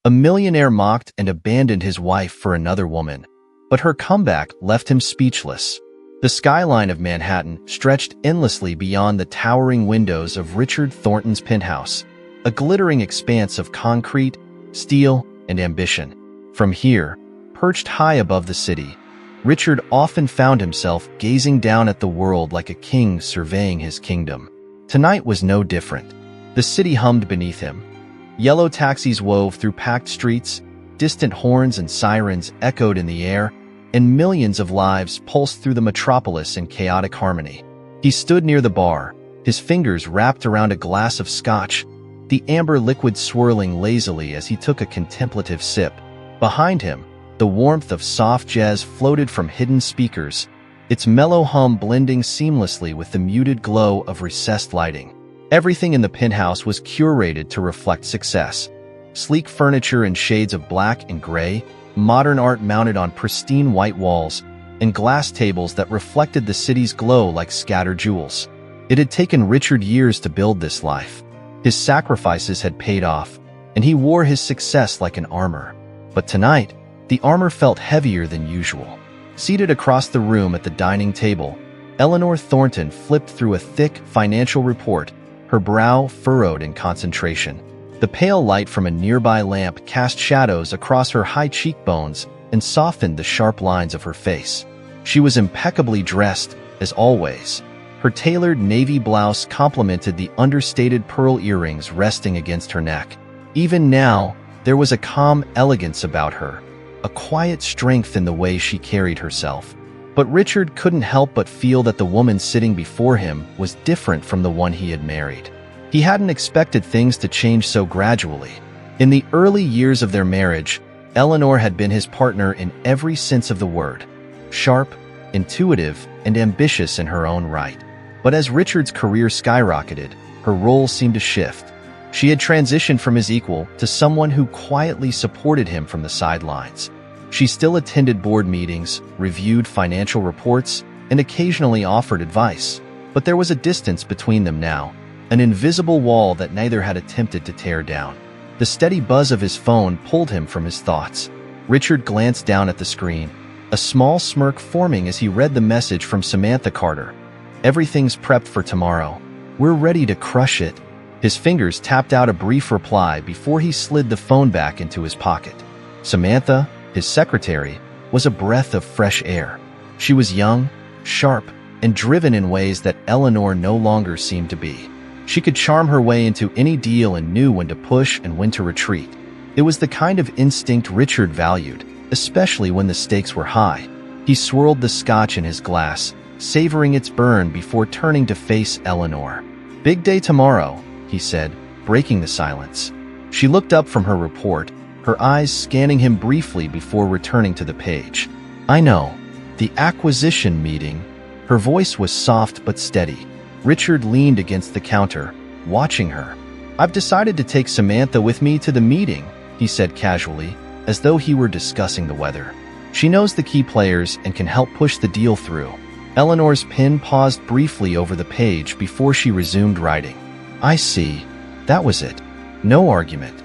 A millionaire mocked and abandoned his wife for another woman, but her comeback left him speechless. The skyline of Manhattan stretched endlessly beyond the towering windows of Richard Thornton's penthouse, a glittering expanse of concrete, steel, and ambition. From here, perched high above the city, Richard often found himself gazing down at the world like a king surveying his kingdom. Tonight was no different. The city hummed beneath him. Yellow taxis wove through packed streets, distant horns and sirens echoed in the air, and millions of lives pulsed through the metropolis in chaotic harmony. He stood near the bar, his fingers wrapped around a glass of scotch, the amber liquid swirling lazily as he took a contemplative sip. Behind him, the warmth of soft jazz floated from hidden speakers, its mellow hum blending seamlessly with the muted glow of recessed lighting. Everything in the penthouse was curated to reflect success. Sleek furniture in shades of black and gray, modern art mounted on pristine white walls, and glass tables that reflected the city's glow like scattered jewels. It had taken Richard years to build this life. His sacrifices had paid off, and he wore his success like an armor. But tonight, the armor felt heavier than usual. Seated across the room at the dining table, Eleanor Thornton flipped through a thick financial report, her brow furrowed in concentration. The pale light from a nearby lamp cast shadows across her high cheekbones and softened the sharp lines of her face. She was impeccably dressed, as always. Her tailored navy blouse complemented the understated pearl earrings resting against her neck. Even now, there was a calm elegance about her, a quiet strength in the way she carried herself. But Richard couldn't help but feel that the woman sitting before him was different from the one he had married. He hadn't expected things to change so gradually. In the early years of their marriage, Eleanor had been his partner in every sense of the word, sharp, intuitive, and ambitious in her own right. But as Richard's career skyrocketed, her role seemed to shift. She had transitioned from his equal to someone who quietly supported him from the sidelines. She still attended board meetings, reviewed financial reports, and occasionally offered advice. But there was a distance between them now, an invisible wall that neither had attempted to tear down. The steady buzz of his phone pulled him from his thoughts. Richard glanced down at the screen, a small smirk forming as he read the message from Samantha Carter. "Everything's prepped for tomorrow. We're ready to crush it." His fingers tapped out a brief reply before he slid the phone back into his pocket. Samantha, his secretary, was a breath of fresh air. She was young, sharp, and driven in ways that Eleanor no longer seemed to be. She could charm her way into any deal and knew when to push and when to retreat. It was the kind of instinct Richard valued, especially when the stakes were high. He swirled the scotch in his glass, savoring its burn before turning to face Eleanor. "Big day tomorrow," he said, breaking the silence. She looked up from her report, her eyes scanning him briefly before returning to the page. "I know. The acquisition meeting." Her voice was soft but steady. Richard leaned against the counter, watching her. "I've decided to take Samantha with me to the meeting," he said casually, as though he were discussing the weather. "She knows the key players and can help push the deal through." Eleanor's pen paused briefly over the page before she resumed writing. "I see. That was it. No argument.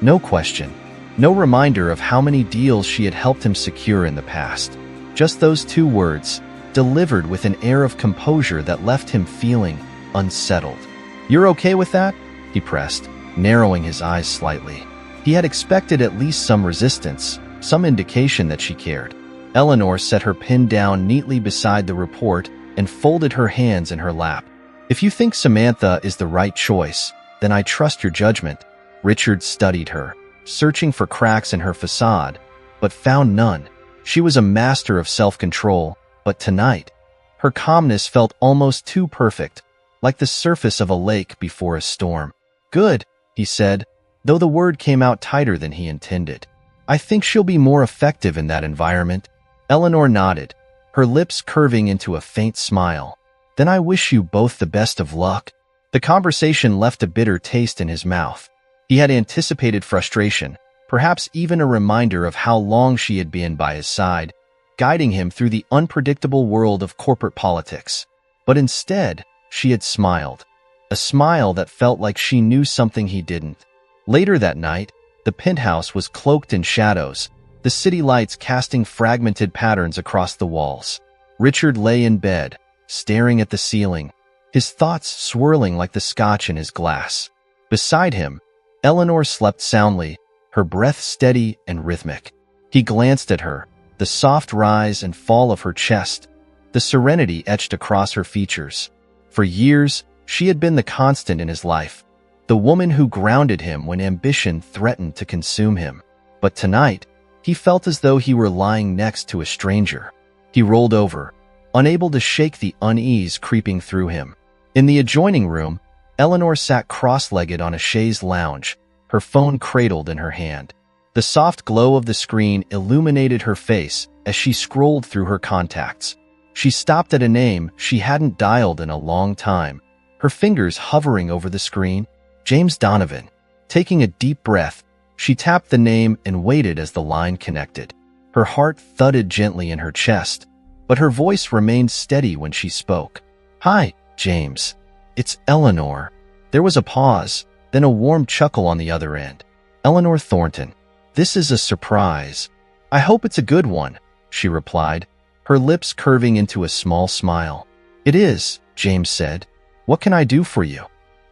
No question. No reminder of how many deals she had helped him secure in the past. Just those two words, delivered with an air of composure that left him feeling unsettled. "You're okay with that?" he pressed, narrowing his eyes slightly. He had expected at least some resistance, some indication that she cared. Eleanor set her pen down neatly beside the report and folded her hands in her lap. "If you think Samantha is the right choice, then I trust your judgment." Richard studied her, searching for cracks in her facade, but found none. She was a master of self-control, but tonight, her calmness felt almost too perfect, like the surface of a lake before a storm. "Good," he said, though the word came out tighter than he intended. "I think she'll be more effective in that environment." Eleanor nodded, her lips curving into a faint smile. "Then I wish you both the best of luck." The conversation left a bitter taste in his mouth. He had anticipated frustration, perhaps even a reminder of how long she had been by his side, guiding him through the unpredictable world of corporate politics. But instead, she had smiled. A smile that felt like she knew something he didn't. Later that night, The penthouse was cloaked in shadows, the city lights casting fragmented patterns across the walls. Richard lay in bed, staring at the ceiling, his thoughts swirling like the scotch in his glass. Beside him, Eleanor slept soundly, her breath steady and rhythmic. He glanced at her, the soft rise and fall of her chest, the serenity etched across her features. For years, she had been the constant in his life, the woman who grounded him when ambition threatened to consume him. But tonight, he felt as though he were lying next to a stranger. He rolled over, unable to shake the unease creeping through him. In the adjoining room, Eleanor sat cross-legged on a chaise lounge, her phone cradled in her hand. The soft glow of the screen illuminated her face as she scrolled through her contacts. She stopped at a name she hadn't dialed in a long time, her fingers hovering over the screen. James Donovan. Taking a deep breath, she tapped the name and waited as the line connected. Her heart thudded gently in her chest, but her voice remained steady when she spoke. "Hi, James. It's Eleanor." There was a pause, then a warm chuckle on the other end. "Eleanor Thornton. This is a surprise. I hope it's a good one," she replied, her lips curving into a small smile. "It is," James said. "What can I do for you?"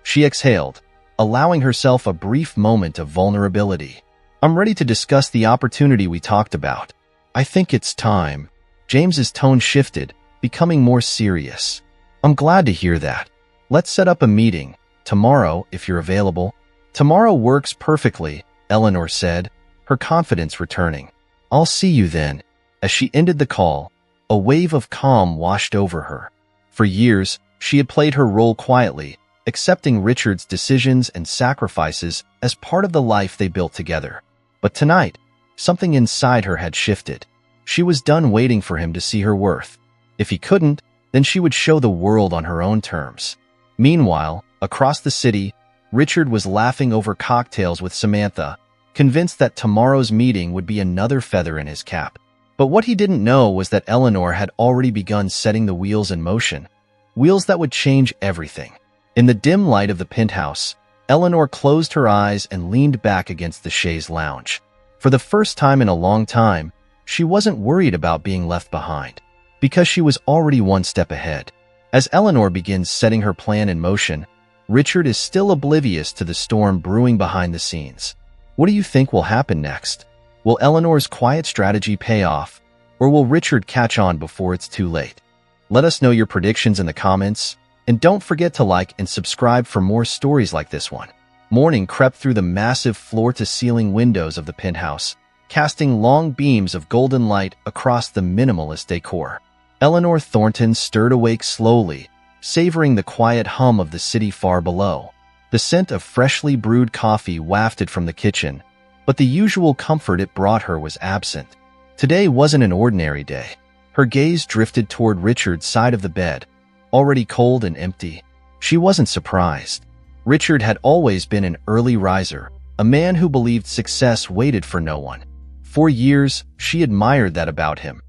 She exhaled, allowing herself a brief moment of vulnerability. "I'm ready to discuss the opportunity we talked about. I think it's time." James's tone shifted, becoming more serious. "I'm glad to hear that. Let's set up a meeting, tomorrow if you're available." "Tomorrow works perfectly," Eleanor said, her confidence returning. "I'll see you then." As she ended the call, a wave of calm washed over her. For years, she had played her role quietly, accepting Richard's decisions and sacrifices as part of the life they built together. But tonight, something inside her had shifted. She was done waiting for him to see her worth. If he couldn't, then she would show the world on her own terms. Meanwhile, across the city, Richard was laughing over cocktails with Samantha, convinced that tomorrow's meeting would be another feather in his cap. But what he didn't know was that Eleanor had already begun setting the wheels in motion, wheels that would change everything. In the dim light of the penthouse, Eleanor closed her eyes and leaned back against the chaise lounge. For the first time in a long time, she wasn't worried about being left behind, because she was already one step ahead. As Eleanor begins setting her plan in motion, Richard is still oblivious to the storm brewing behind the scenes. What do you think will happen next? Will Eleanor's quiet strategy pay off, or will Richard catch on before it's too late? Let us know your predictions in the comments, and don't forget to like and subscribe for more stories like this one. Morning crept through the massive floor-to-ceiling windows of the penthouse, casting long beams of golden light across the minimalist decor. Eleanor Thornton stirred awake slowly, savoring the quiet hum of the city far below. The scent of freshly brewed coffee wafted from the kitchen, but the usual comfort it brought her was absent. Today wasn't an ordinary day. Her gaze drifted toward Richard's side of the bed, already cold and empty. She wasn't surprised. Richard had always been an early riser, a man who believed success waited for no one. For years, she admired that about him.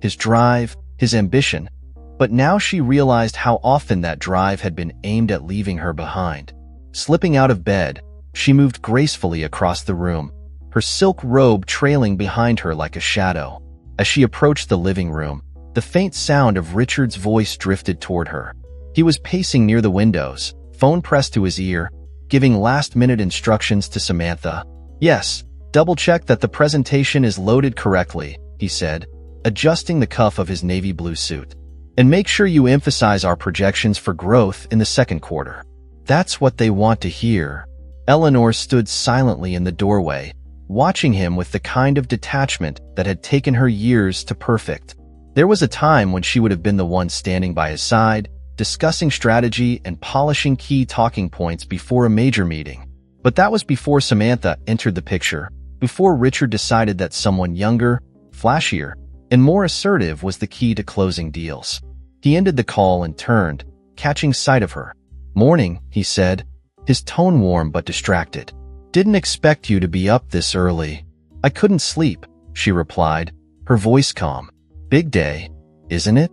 His drive, his ambition. But now she realized how often that drive had been aimed at leaving her behind. Slipping out of bed, she moved gracefully across the room, her silk robe trailing behind her like a shadow. As she approached the living room, the faint sound of Richard's voice drifted toward her. He was pacing near the windows, phone pressed to his ear, giving last-minute instructions to Samantha. "Yes, double-check that the presentation is loaded correctly," he said, adjusting the cuff of his navy blue suit. "And make sure you emphasize our projections for growth in the second quarter." That's what they want to hear. Eleanor stood silently in the doorway, watching him with the kind of detachment that had taken her years to perfect. There was a time when she would have been the one standing by his side, discussing strategy and polishing key talking points before a major meeting. But that was before Samantha entered the picture, before Richard decided that someone younger, flashier, and more assertive was the key to closing deals. He ended the call and turned, catching sight of her. "Morning," he said, his tone warm but distracted. "Didn't expect you to be up this early." "I couldn't sleep," she replied, her voice calm. "Big day, isn't it?"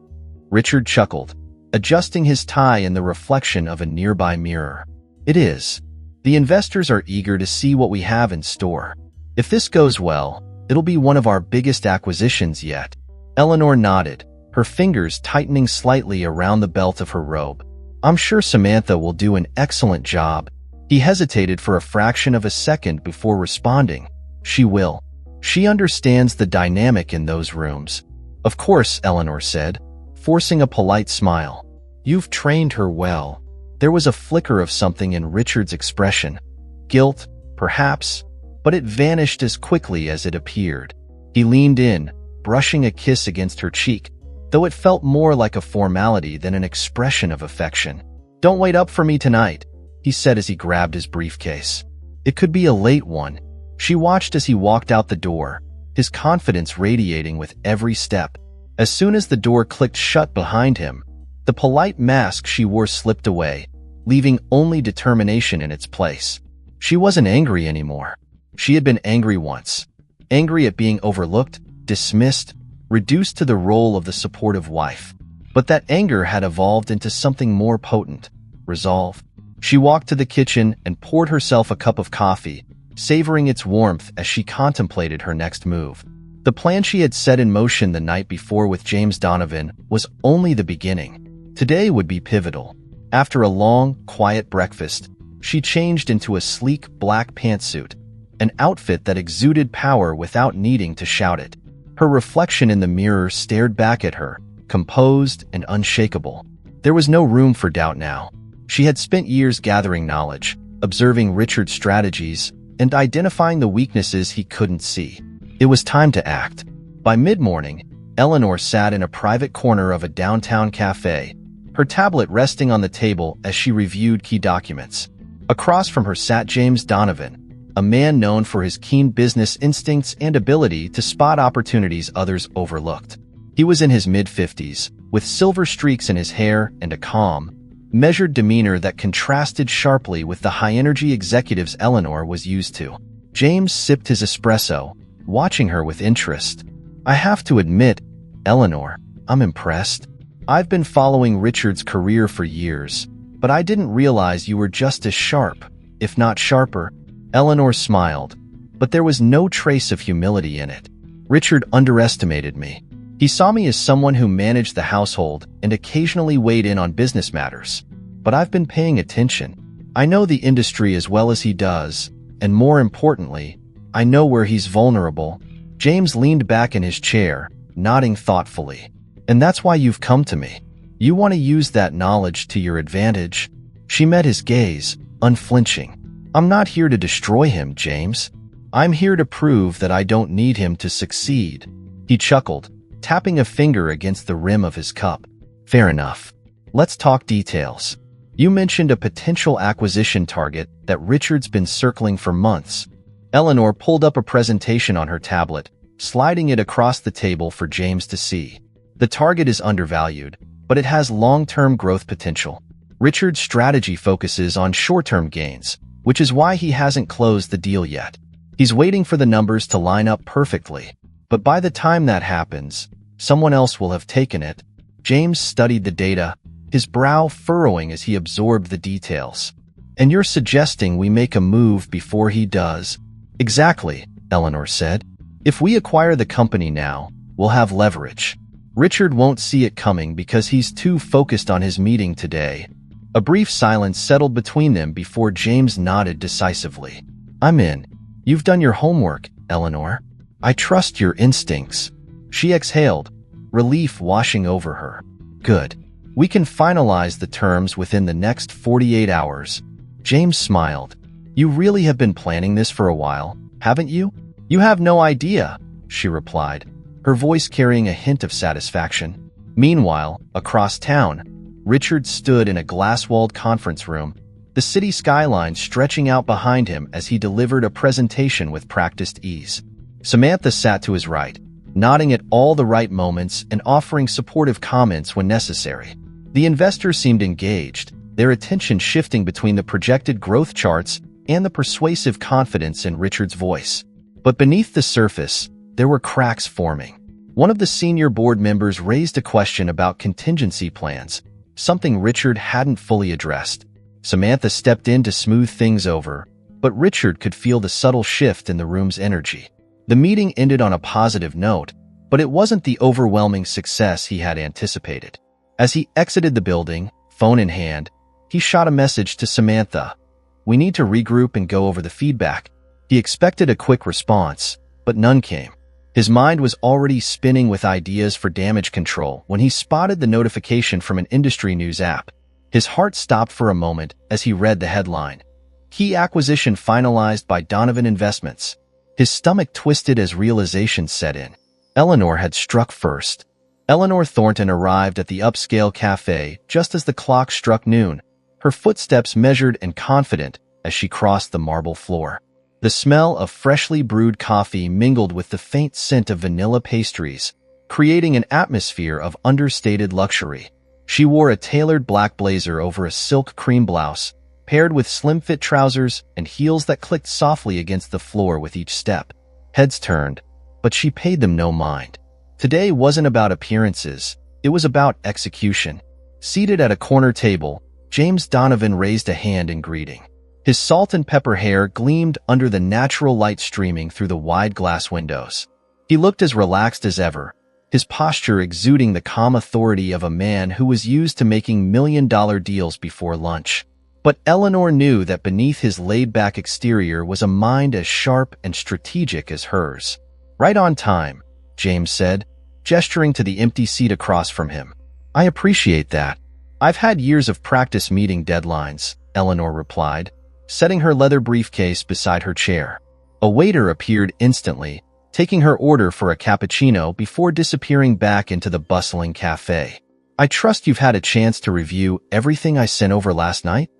Richard chuckled, adjusting his tie in the reflection of a nearby mirror. "It is. The investors are eager to see what we have in store. If this goes well, it'll be one of our biggest acquisitions yet." Eleanor nodded, her fingers tightening slightly around the belt of her robe. "I'm sure Samantha will do an excellent job." He hesitated for a fraction of a second before responding. "She will. She understands the dynamic in those rooms." "Of course," Eleanor said, forcing a polite smile. "You've trained her well." There was a flicker of something in Richard's expression. Guilt, perhaps, but it vanished as quickly as it appeared. He leaned in, brushing a kiss against her cheek, though it felt more like a formality than an expression of affection. "Don't wait up for me tonight," he said as he grabbed his briefcase. "It could be a late one." She watched as he walked out the door, his confidence radiating with every step. As soon as the door clicked shut behind him, the polite mask she wore slipped away, leaving only determination in its place. She wasn't angry anymore. She had been angry once. Angry at being overlooked, dismissed, reduced to the role of the supportive wife. But that anger had evolved into something more potent: resolve. She walked to the kitchen and poured herself a cup of coffee, savoring its warmth as she contemplated her next move. The plan she had set in motion the night before with James Donovan was only the beginning. Today would be pivotal. After a long, quiet breakfast, she changed into a sleek black pantsuit, an outfit that exuded power without needing to shout it. Her reflection in the mirror stared back at her, composed and unshakable. There was no room for doubt now. She had spent years gathering knowledge, observing Richard's strategies, and identifying the weaknesses he couldn't see. It was time to act. By mid-morning, Eleanor sat in a private corner of a downtown cafe, her tablet resting on the table as she reviewed key documents. Across from her sat James Donovan, a man known for his keen business instincts and ability to spot opportunities others overlooked. He was in his mid-50s, with silver streaks in his hair and a calm, measured demeanor that contrasted sharply with the high-energy executives Eleanor was used to. James sipped his espresso, watching her with interest. "I have to admit, Eleanor, I'm impressed. I've been following Richard's career for years, but I didn't realize you were just as sharp, if not sharper." Eleanor smiled, but there was no trace of humility in it. "Richard underestimated me. He saw me as someone who managed the household and occasionally weighed in on business matters. But I've been paying attention. I know the industry as well as he does, and more importantly, I know where he's vulnerable." James leaned back in his chair, nodding thoughtfully. "And that's why you've come to me. You want to use that knowledge to your advantage." She met his gaze, unflinching. "I'm not here to destroy him, James. I'm here to prove that I don't need him to succeed." He chuckled, tapping a finger against the rim of his cup. "Fair enough. Let's talk details. You mentioned a potential acquisition target that Richard's been circling for months." Eleanor pulled up a presentation on her tablet, sliding it across the table for James to see. "The target is undervalued, but it has long-term growth potential. Richard's strategy focuses on short-term gains, which is why he hasn't closed the deal yet. He's waiting for the numbers to line up perfectly. But by the time that happens, someone else will have taken it." James studied the data, his brow furrowing as he absorbed the details. "And you're suggesting we make a move before he does?" "Exactly," Eleanor said. "If we acquire the company now, we'll have leverage. Richard won't see it coming because he's too focused on his meeting today." A brief silence settled between them before James nodded decisively. "I'm in. You've done your homework, Eleanor. I trust your instincts." She exhaled, relief washing over her. "Good. We can finalize the terms within the next 48 hours. James smiled. "You really have been planning this for a while, haven't you?" "You have no idea," she replied, her voice carrying a hint of satisfaction. Meanwhile, across town, Richard stood in a glass-walled conference room, the city skyline stretching out behind him as he delivered a presentation with practiced ease. Samantha sat to his right, nodding at all the right moments and offering supportive comments when necessary. The investors seemed engaged, their attention shifting between the projected growth charts and the persuasive confidence in Richard's voice. But beneath the surface, there were cracks forming. One of the senior board members raised a question about contingency plans, something Richard hadn't fully addressed. Samantha stepped in to smooth things over, but Richard could feel the subtle shift in the room's energy. The meeting ended on a positive note, but it wasn't the overwhelming success he had anticipated. As he exited the building, phone in hand, he shot a message to Samantha. "We need to regroup and go over the feedback." He expected a quick response, but none came. His mind was already spinning with ideas for damage control when he spotted the notification from an industry news app. His heart stopped for a moment as he read the headline. "Key acquisition finalized by Donovan Investments." His stomach twisted as realization set in. Eleanor had struck first. Eleanor Thornton arrived at the upscale cafe just as the clock struck noon, her footsteps measured and confident as she crossed the marble floor. The smell of freshly brewed coffee mingled with the faint scent of vanilla pastries, creating an atmosphere of understated luxury. She wore a tailored black blazer over a silk cream blouse, paired with slim-fit trousers and heels that clicked softly against the floor with each step. Heads turned, but she paid them no mind. Today wasn't about appearances, it was about execution. Seated at a corner table, James Donovan raised a hand in greeting. His salt and pepper hair gleamed under the natural light streaming through the wide glass windows. He looked as relaxed as ever, his posture exuding the calm authority of a man who was used to making million-dollar deals before lunch. But Eleanor knew that beneath his laid-back exterior was a mind as sharp and strategic as hers. "Right on time," James said, gesturing to the empty seat across from him. "I appreciate that. I've had years of practice meeting deadlines," Eleanor replied, setting her leather briefcase beside her chair. A waiter appeared instantly, taking her order for a cappuccino before disappearing back into the bustling cafe. "I trust you've had a chance to review everything I sent over last night?"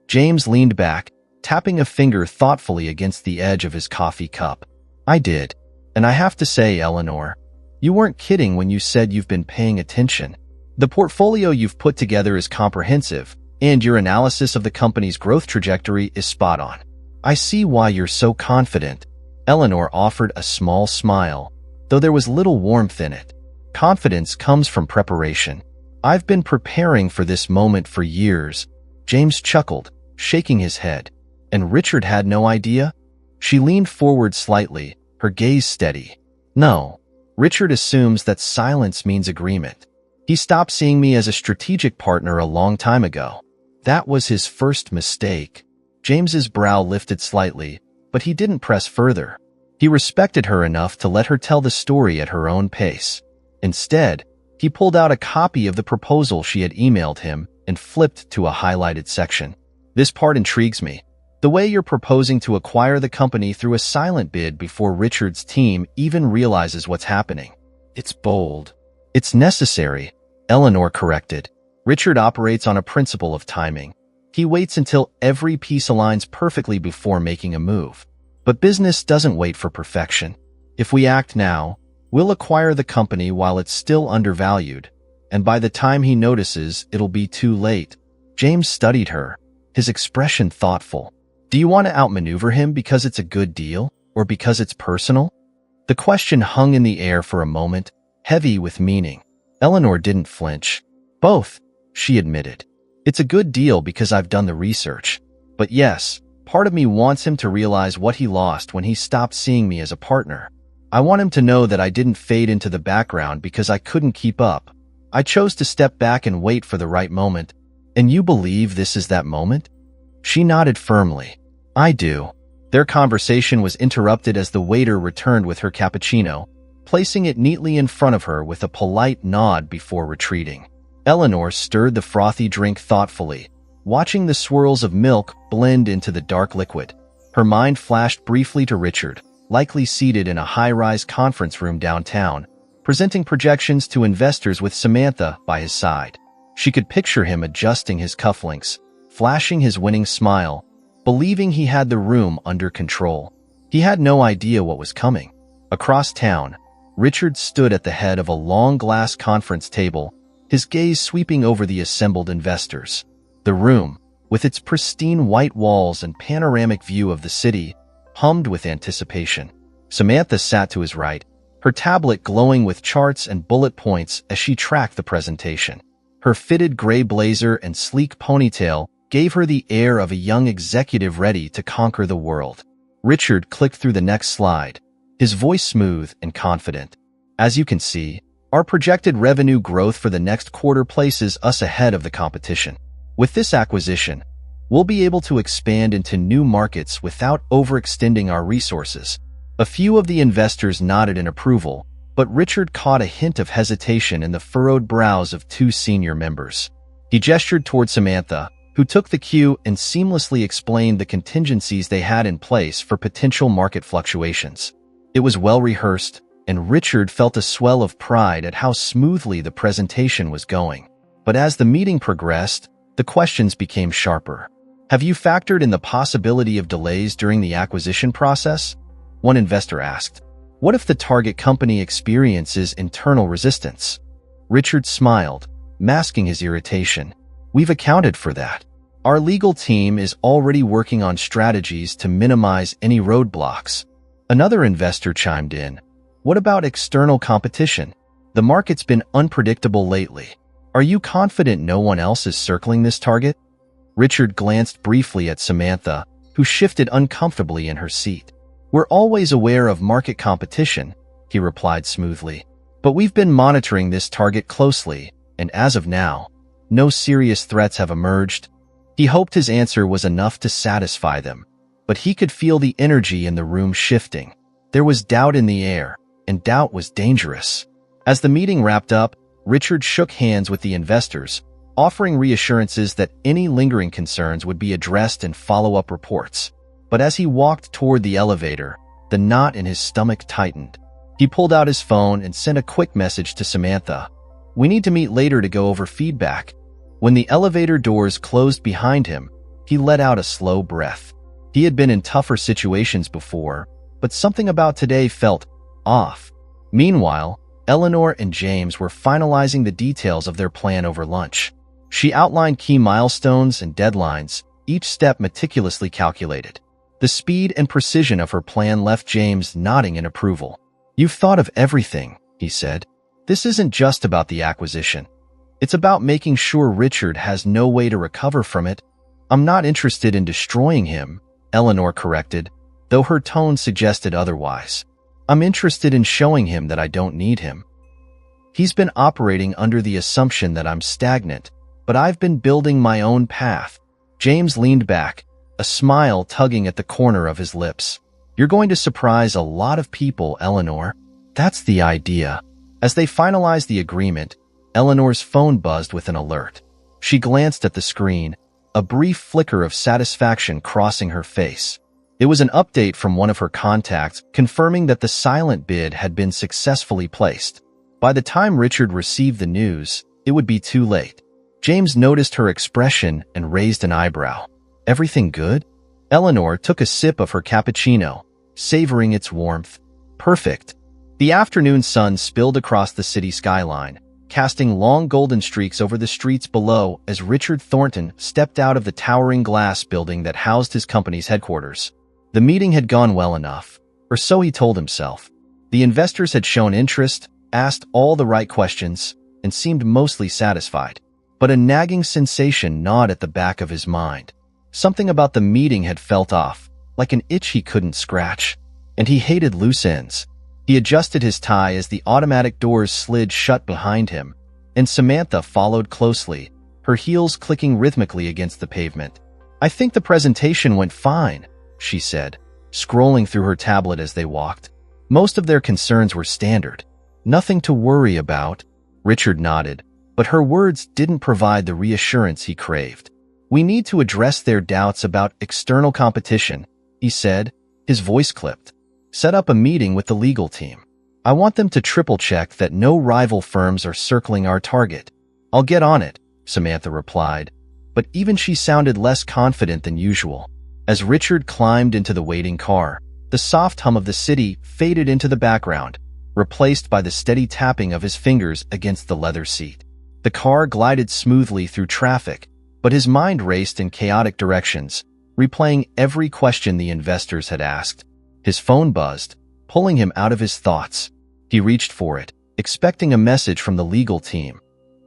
James leaned back, tapping a finger thoughtfully against the edge of his coffee cup. "I did. And I have to say, Eleanor, you weren't kidding when you said you've been paying attention. The portfolio you've put together is comprehensive, and your analysis of the company's growth trajectory is spot on. I see why you're so confident." Eleanor offered a small smile, though there was little warmth in it. "Confidence comes from preparation. I've been preparing for this moment for years." James chuckled, shaking his head. "And Richard had no idea?" She leaned forward slightly, her gaze steady. "No. Richard assumes that silence means agreement. He stopped seeing me as a strategic partner a long time ago. That was his first mistake." James's brow lifted slightly, but he didn't press further. He respected her enough to let her tell the story at her own pace. Instead, he pulled out a copy of the proposal she had emailed him and flipped to a highlighted section. "This part intrigues me. The way you're proposing to acquire the company through a silent bid before Richard's team even realizes what's happening. It's bold." "It's necessary," Eleanor corrected. "Richard operates on a principle of timing. He waits until every piece aligns perfectly before making a move. But business doesn't wait for perfection. If we act now, we'll acquire the company while it's still undervalued, and by the time he notices, it'll be too late." James studied her, his expression thoughtful. "Do you want to outmaneuver him because it's a good deal, or because it's personal?" The question hung in the air for a moment, heavy with meaning. Eleanor didn't flinch. "Both," she admitted. "It's a good deal because I've done the research. But yes, part of me wants him to realize what he lost when he stopped seeing me as a partner. I want him to know that I didn't fade into the background because I couldn't keep up. I chose to step back and wait for the right moment. And you believe this is that moment?" She nodded firmly. "I do." Their conversation was interrupted as the waiter returned with her cappuccino, placing it neatly in front of her with a polite nod before retreating. Eleanor stirred the frothy drink thoughtfully, watching the swirls of milk blend into the dark liquid. Her mind flashed briefly to Richard, likely seated in a high-rise conference room downtown, presenting projections to investors with Samantha by his side. She could picture him adjusting his cufflinks, flashing his winning smile, believing he had the room under control. He had no idea what was coming. Across town, Richard stood at the head of a long glass conference table, his gaze sweeping over the assembled investors. The room, with its pristine white walls and panoramic view of the city, hummed with anticipation. Samantha sat to his right, her tablet glowing with charts and bullet points as she tracked the presentation. Her fitted gray blazer and sleek ponytail gave her the air of a young executive ready to conquer the world. Richard clicked through the next slide, his voice smooth and confident. As you can see, our projected revenue growth for the next quarter places us ahead of the competition. With this acquisition, we'll be able to expand into new markets without overextending our resources. A few of the investors nodded in approval, but Richard caught a hint of hesitation in the furrowed brows of two senior members. He gestured toward Samantha, who took the cue and seamlessly explained the contingencies they had in place for potential market fluctuations. It was well rehearsed, and Richard felt a swell of pride at how smoothly the presentation was going. But as the meeting progressed, the questions became sharper. Have you factored in the possibility of delays during the acquisition process? One investor asked. What if the target company experiences internal resistance? Richard smiled, masking his irritation. We've accounted for that. Our legal team is already working on strategies to minimize any roadblocks. Another investor chimed in. What about external competition? The market's been unpredictable lately. Are you confident no one else is circling this target? Richard glanced briefly at Samantha, who shifted uncomfortably in her seat. We're always aware of market competition, he replied smoothly. But we've been monitoring this target closely, and as of now, no serious threats have emerged. He hoped his answer was enough to satisfy them, but he could feel the energy in the room shifting. There was doubt in the air, and doubt was dangerous. As the meeting wrapped up, Richard shook hands with the investors, offering reassurances that any lingering concerns would be addressed in follow-up reports. But as he walked toward the elevator, the knot in his stomach tightened. He pulled out his phone and sent a quick message to Samantha. We need to meet later to go over feedback. When the elevator doors closed behind him, he let out a slow breath. He had been in tougher situations before, but something about today felt off. Meanwhile, Eleanor and James were finalizing the details of their plan over lunch. She outlined key milestones and deadlines, each step meticulously calculated. The speed and precision of her plan left James nodding in approval. You've thought of everything, he said. This isn't just about the acquisition. It's about making sure Richard has no way to recover from it. I'm not interested in destroying him, Eleanor corrected, though her tone suggested otherwise. I'm interested in showing him that I don't need him. He's been operating under the assumption that I'm stagnant, but I've been building my own path. James leaned back, a smile tugging at the corner of his lips. You're going to surprise a lot of people, Eleanor. That's the idea. As they finalized the agreement, Eleanor's phone buzzed with an alert. She glanced at the screen, a brief flicker of satisfaction crossing her face. It was an update from one of her contacts confirming that the silent bid had been successfully placed. By the time Richard received the news, it would be too late. James noticed her expression and raised an eyebrow. Everything good? Eleanor took a sip of her cappuccino, savoring its warmth. Perfect. The afternoon sun spilled across the city skyline, casting long golden streaks over the streets below as Richard Thornton stepped out of the towering glass building that housed his company's headquarters. The meeting had gone well enough, or so he told himself. The investors had shown interest, asked all the right questions, and seemed mostly satisfied. But a nagging sensation gnawed at the back of his mind. Something about the meeting had felt off, like an itch he couldn't scratch, and he hated loose ends. He adjusted his tie as the automatic doors slid shut behind him, and Samantha followed closely, her heels clicking rhythmically against the pavement. I think the presentation went fine, she said, scrolling through her tablet as they walked. Most of their concerns were standard. Nothing to worry about. Richard nodded, but her words didn't provide the reassurance he craved. We need to address their doubts about external competition, he said, his voice clipped. Set up a meeting with the legal team. I want them to triple-check that no rival firms are circling our target. I'll get on it, Samantha replied, but even she sounded less confident than usual. As Richard climbed into the waiting car, the soft hum of the city faded into the background, replaced by the steady tapping of his fingers against the leather seat. The car glided smoothly through traffic, but his mind raced in chaotic directions, replaying every question the investors had asked. His phone buzzed, pulling him out of his thoughts. He reached for it, expecting a message from the legal team,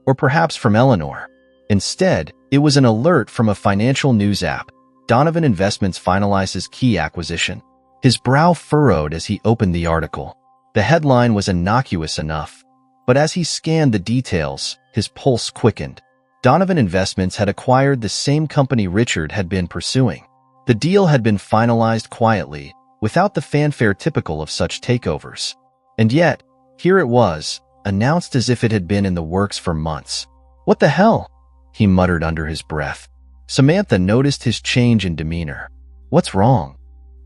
or perhaps from Eleanor. Instead, it was an alert from a financial news app. Donovan Investments finalizes key acquisition. His brow furrowed as he opened the article. The headline was innocuous enough, but as he scanned the details, his pulse quickened. Donovan Investments had acquired the same company Richard had been pursuing. The deal had been finalized quietly, without the fanfare typical of such takeovers. And yet, here it was, announced as if it had been in the works for months. "What the hell?" he muttered under his breath. Samantha noticed his change in demeanor. "What's wrong?"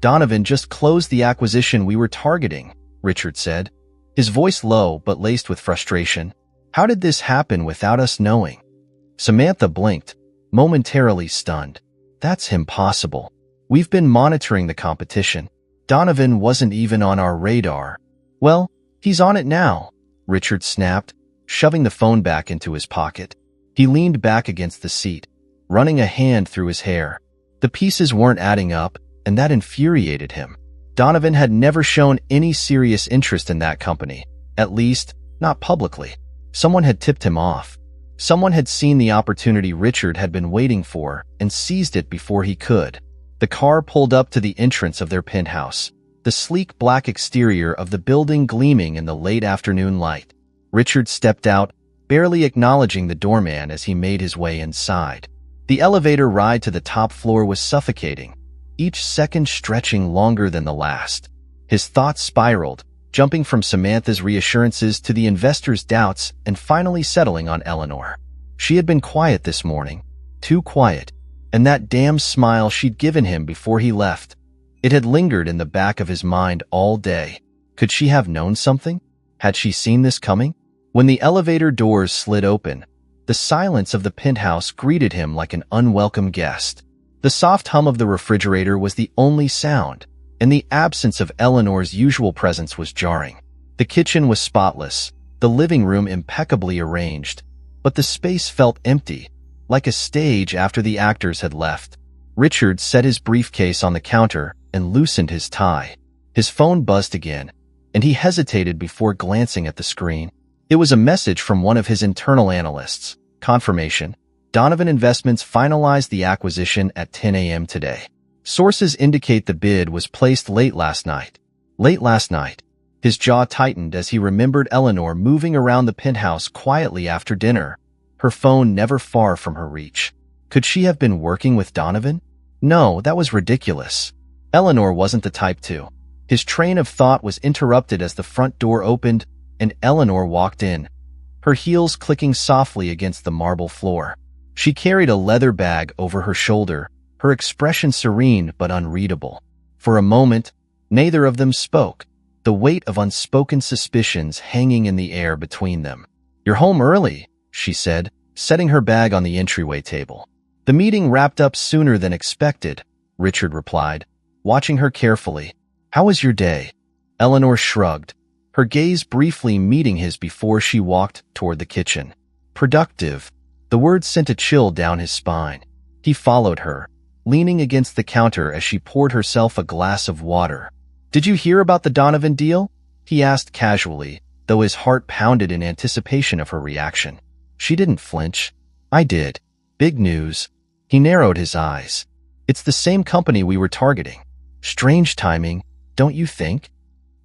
"Donovan just closed the acquisition we were targeting," Richard said, his voice low but laced with frustration. "How did this happen without us knowing?" Samantha blinked, momentarily stunned. "That's impossible. We've been monitoring the competition. Donovan wasn't even on our radar." "Well, he's on it now," Richard snapped, shoving the phone back into his pocket. He leaned back against the seat, running a hand through his hair. The pieces weren't adding up, and that infuriated him. Donovan had never shown any serious interest in that company, at least, not publicly. Someone had tipped him off. Someone had seen the opportunity Richard had been waiting for and seized it before he could. The car pulled up to the entrance of their penthouse, the sleek black exterior of the building gleaming in the late afternoon light. Richard stepped out, barely acknowledging the doorman as he made his way inside. The elevator ride to the top floor was suffocating, each second stretching longer than the last. His thoughts spiraled, jumping from Samantha's reassurances to the investor's doubts and finally settling on Eleanor. She had been quiet this morning, too quiet, and that damn smile she'd given him before he left. It had lingered in the back of his mind all day. Could she have known something? Had she seen this coming? When the elevator doors slid open, the silence of the penthouse greeted him like an unwelcome guest. The soft hum of the refrigerator was the only sound, and the absence of Eleanor's usual presence was jarring. The kitchen was spotless, the living room impeccably arranged, but the space felt empty, like a stage after the actors had left. Richard set his briefcase on the counter and loosened his tie. His phone buzzed again, and he hesitated before glancing at the screen. It was a message from one of his internal analysts. Confirmation: Donovan Investments finalized the acquisition at 10 a.m. today. Sources indicate the bid was placed late last night. Late last night. His jaw tightened as he remembered Eleanor moving around the penthouse quietly after dinner, her phone never far from her reach. Could she have been working with Donovan? No, that was ridiculous. Eleanor wasn't the type to. His train of thought was interrupted as the front door opened and Eleanor walked in, her heels clicking softly against the marble floor. She carried a leather bag over her shoulder, her expression serene but unreadable. For a moment, neither of them spoke, the weight of unspoken suspicions hanging in the air between them. "You're home early," she said, setting her bag on the entryway table. "The meeting wrapped up sooner than expected," Richard replied, watching her carefully. "How was your day?" Eleanor shrugged, her gaze briefly meeting his before she walked toward the kitchen. "Productive." The word sent a chill down his spine. He followed her, leaning against the counter as she poured herself a glass of water. "Did you hear about the Donovan deal?" he asked casually, though his heart pounded in anticipation of her reaction. She didn't flinch. "I did. Big news." He narrowed his eyes. "It's the same company we were targeting. Strange timing, don't you think?"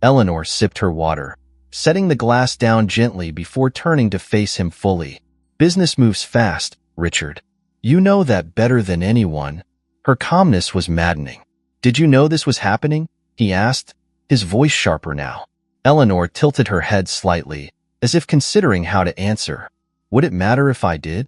Eleanor sipped her water, setting the glass down gently before turning to face him fully. "Business moves fast, Richard. You know that better than anyone." Her calmness was maddening. "Did you know this was happening?" he asked, his voice sharper now. Eleanor tilted her head slightly, as if considering how to answer. "Would it matter if I did?"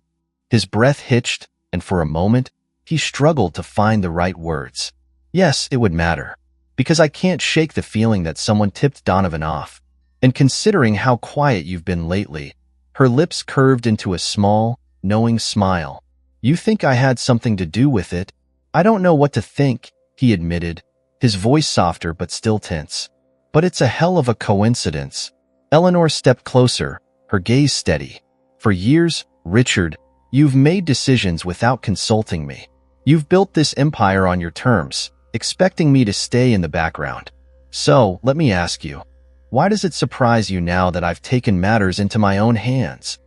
His breath hitched, and for a moment, he struggled to find the right words. "Yes, it would matter. Because I can't shake the feeling that someone tipped Donovan off. And considering how quiet you've been lately," her lips curved into a small, knowing smile. "You think I had something to do with it?" "I don't know what to think," he admitted, his voice softer but still tense. "But it's a hell of a coincidence." Eleanor stepped closer, her gaze steady. "For years, Richard, you've made decisions without consulting me. You've built this empire on your terms, expecting me to stay in the background. So, let me ask you, why does it surprise you now that I've taken matters into my own hands?"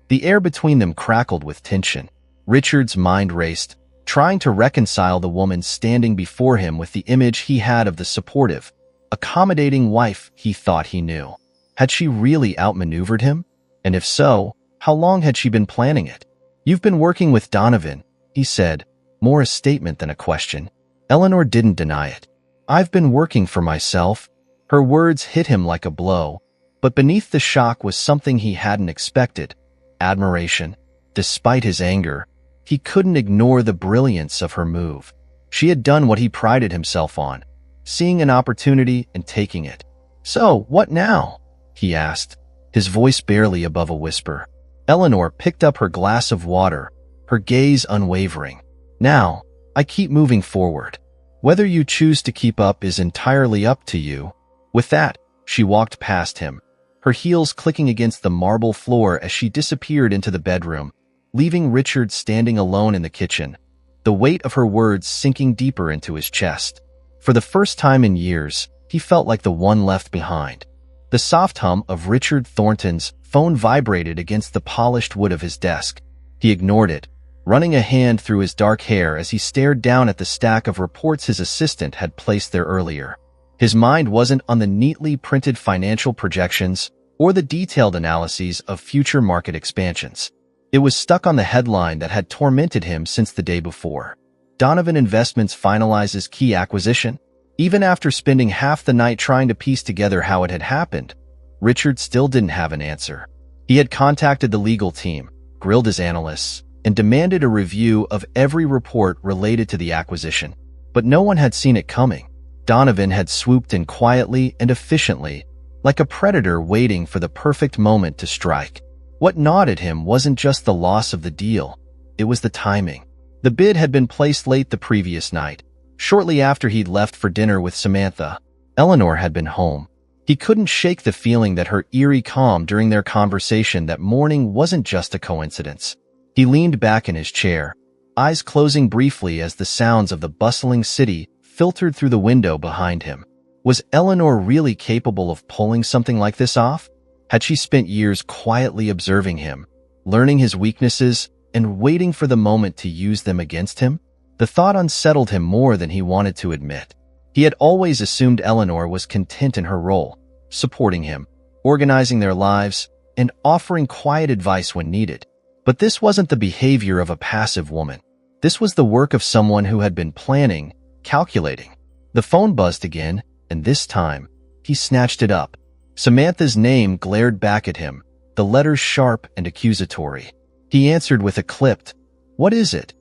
The air between them crackled with tension. Richard's mind raced, trying to reconcile the woman standing before him with the image he had of the supportive, accommodating wife he thought he knew. Had she really outmaneuvered him? And if so, how long had she been planning it? "You've been working with Donovan," he said, more a statement than a question. Eleanor didn't deny it. "I've been working for myself." Her words hit him like a blow, but beneath the shock was something he hadn't expected: admiration. Despite his anger, he couldn't ignore the brilliance of her move. She had done what he prided himself on, seeing an opportunity and taking it. "So, what now?" he asked, his voice barely above a whisper. Eleanor picked up her glass of water, her gaze unwavering. "Now, I keep moving forward. Whether you choose to keep up is entirely up to you." With that, she walked past him, her heels clicking against the marble floor as she disappeared into the bedroom, leaving Richard standing alone in the kitchen, the weight of her words sinking deeper into his chest. For the first time in years, he felt like the one left behind. The soft hum of Richard Thornton's phone vibrated against the polished wood of his desk. He ignored it, running a hand through his dark hair as he stared down at the stack of reports his assistant had placed there earlier. His mind wasn't on the neatly printed financial projections or the detailed analyses of future market expansions. It was stuck on the headline that had tormented him since the day before. Donovan Investments finalizes key acquisition. Even after spending half the night trying to piece together how it had happened, Richard still didn't have an answer. He had contacted the legal team, grilled his analysts, and demanded a review of every report related to the acquisition. But no one had seen it coming. Donovan had swooped in quietly and efficiently, like a predator waiting for the perfect moment to strike. What gnawed at him wasn't just the loss of the deal, it was the timing. The bid had been placed late the previous night, shortly after he'd left for dinner with Samantha. Eleanor had been home. He couldn't shake the feeling that her eerie calm during their conversation that morning wasn't just a coincidence. He leaned back in his chair, eyes closing briefly as the sounds of the bustling city filtered through the window behind him. Was Eleanor really capable of pulling something like this off? Had she spent years quietly observing him, learning his weaknesses, and waiting for the moment to use them against him? The thought unsettled him more than he wanted to admit. He had always assumed Eleanor was content in her role, supporting him, organizing their lives, and offering quiet advice when needed. But this wasn't the behavior of a passive woman. This was the work of someone who had been planning, calculating. The phone buzzed again, and this time, he snatched it up. Samantha's name glared back at him, the letters sharp and accusatory. He answered with a clipped, "What is it?"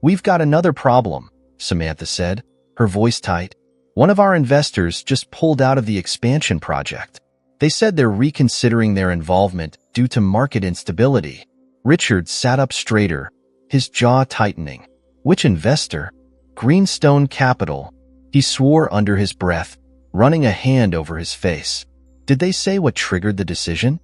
"We've got another problem," Samantha said, her voice tight. "One of our investors just pulled out of the expansion project. They said they're reconsidering their involvement due to market instability." Richard sat up straighter, his jaw tightening. Which investor? Greenstone Capital. He swore under his breath, running a hand over his face. Did they say what triggered the decision?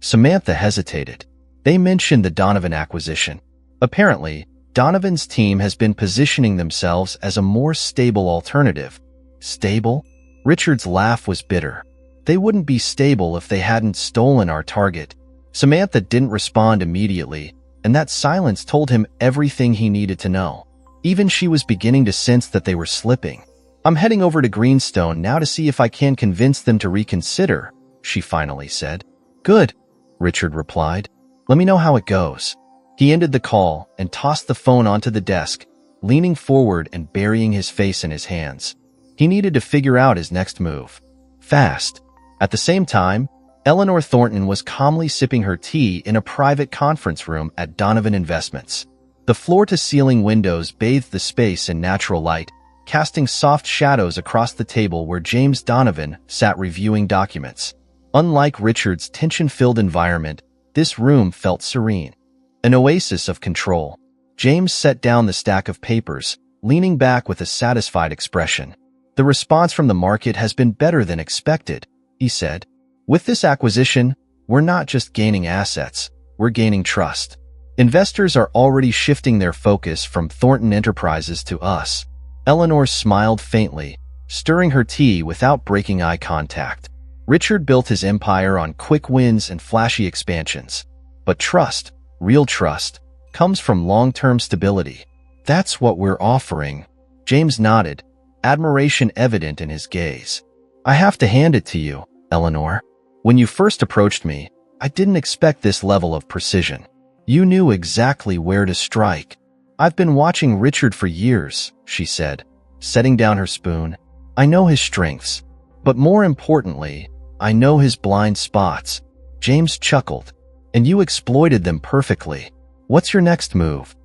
Samantha hesitated. They mentioned the Donovan acquisition. Apparently, Donovan's team has been positioning themselves as a more stable alternative. Stable? Richard's laugh was bitter. They wouldn't be stable if they hadn't stolen our target. Samantha didn't respond immediately, and that silence told him everything he needed to know. Even she was beginning to sense that they were slipping. "I'm heading over to Greenstone now to see if I can convince them to reconsider," she finally said. "Good," Richard replied. "Let me know how it goes." He ended the call and tossed the phone onto the desk, leaning forward and burying his face in his hands. He needed to figure out his next move. Fast. At the same time, Eleanor Thornton was calmly sipping her tea in a private conference room at Donovan Investments. The floor-to-ceiling windows bathed the space in natural light, casting soft shadows across the table where James Donovan sat reviewing documents. Unlike Richard's tension-filled environment, this room felt serene. An oasis of control. James set down the stack of papers, leaning back with a satisfied expression. "The response from the market has been better than expected," he said. "With this acquisition, we're not just gaining assets, we're gaining trust. Investors are already shifting their focus from Thornton Enterprises to us." Eleanor smiled faintly, stirring her tea without breaking eye contact. Richard built his empire on quick wins and flashy expansions. But trust, real trust, comes from long-term stability. That's what we're offering. James nodded, admiration evident in his gaze. I have to hand it to you, Eleanor. When you first approached me, I didn't expect this level of precision. You knew exactly where to strike. I've been watching Richard for years, she said, setting down her spoon. I know his strengths, but more importantly, I know his blind spots. James chuckled. And you exploited them perfectly. What's your next move?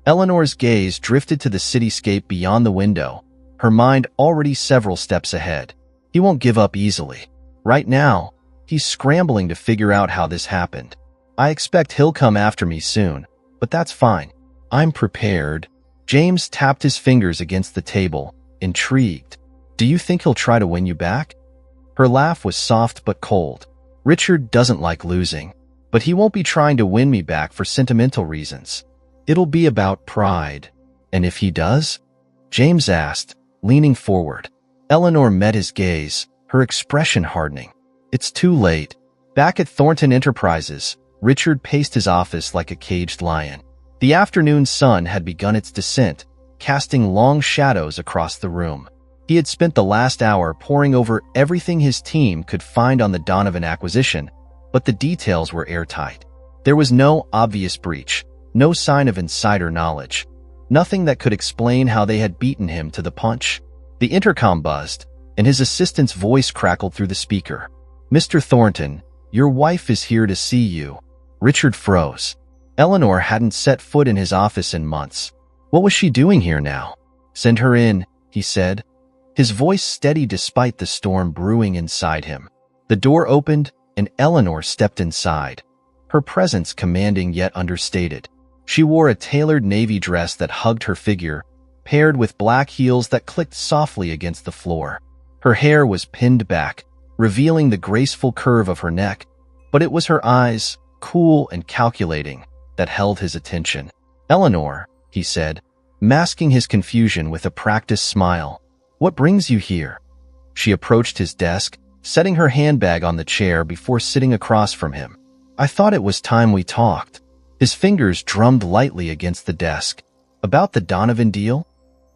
Eleanor's gaze drifted to the cityscape beyond the window, her mind already several steps ahead. He won't give up easily. Right now, he's scrambling to figure out how this happened. I expect he'll come after me soon, but that's fine. I'm prepared. James tapped his fingers against the table, intrigued. Do you think he'll try to win you back? Her laugh was soft but cold. Richard doesn't like losing, but he won't be trying to win me back for sentimental reasons. It'll be about pride. And if he does? James asked, leaning forward. Eleanor met his gaze, her expression hardening. It's too late. Back at Thornton Enterprises, Richard paced his office like a caged lion. The afternoon sun had begun its descent, casting long shadows across the room. He had spent the last hour poring over everything his team could find on the Donovan acquisition, but the details were airtight. There was no obvious breach, no sign of insider knowledge, nothing that could explain how they had beaten him to the punch. The intercom buzzed, and his assistant's voice crackled through the speaker. Mr. Thornton, your wife is here to see you. Richard froze. Eleanor hadn't set foot in his office in months. What was she doing here now? Send her in, he said, his voice steady despite the storm brewing inside him. The door opened, and Eleanor stepped inside, her presence commanding yet understated. She wore a tailored navy dress that hugged her figure, paired with black heels that clicked softly against the floor. Her hair was pinned back, revealing the graceful curve of her neck, but it was her eyes, cool and calculating, that held his attention. Eleanor, he said, masking his confusion with a practiced smile. What brings you here? She approached his desk, setting her handbag on the chair before sitting across from him. I thought it was time we talked. His fingers drummed lightly against the desk. About the Donovan deal?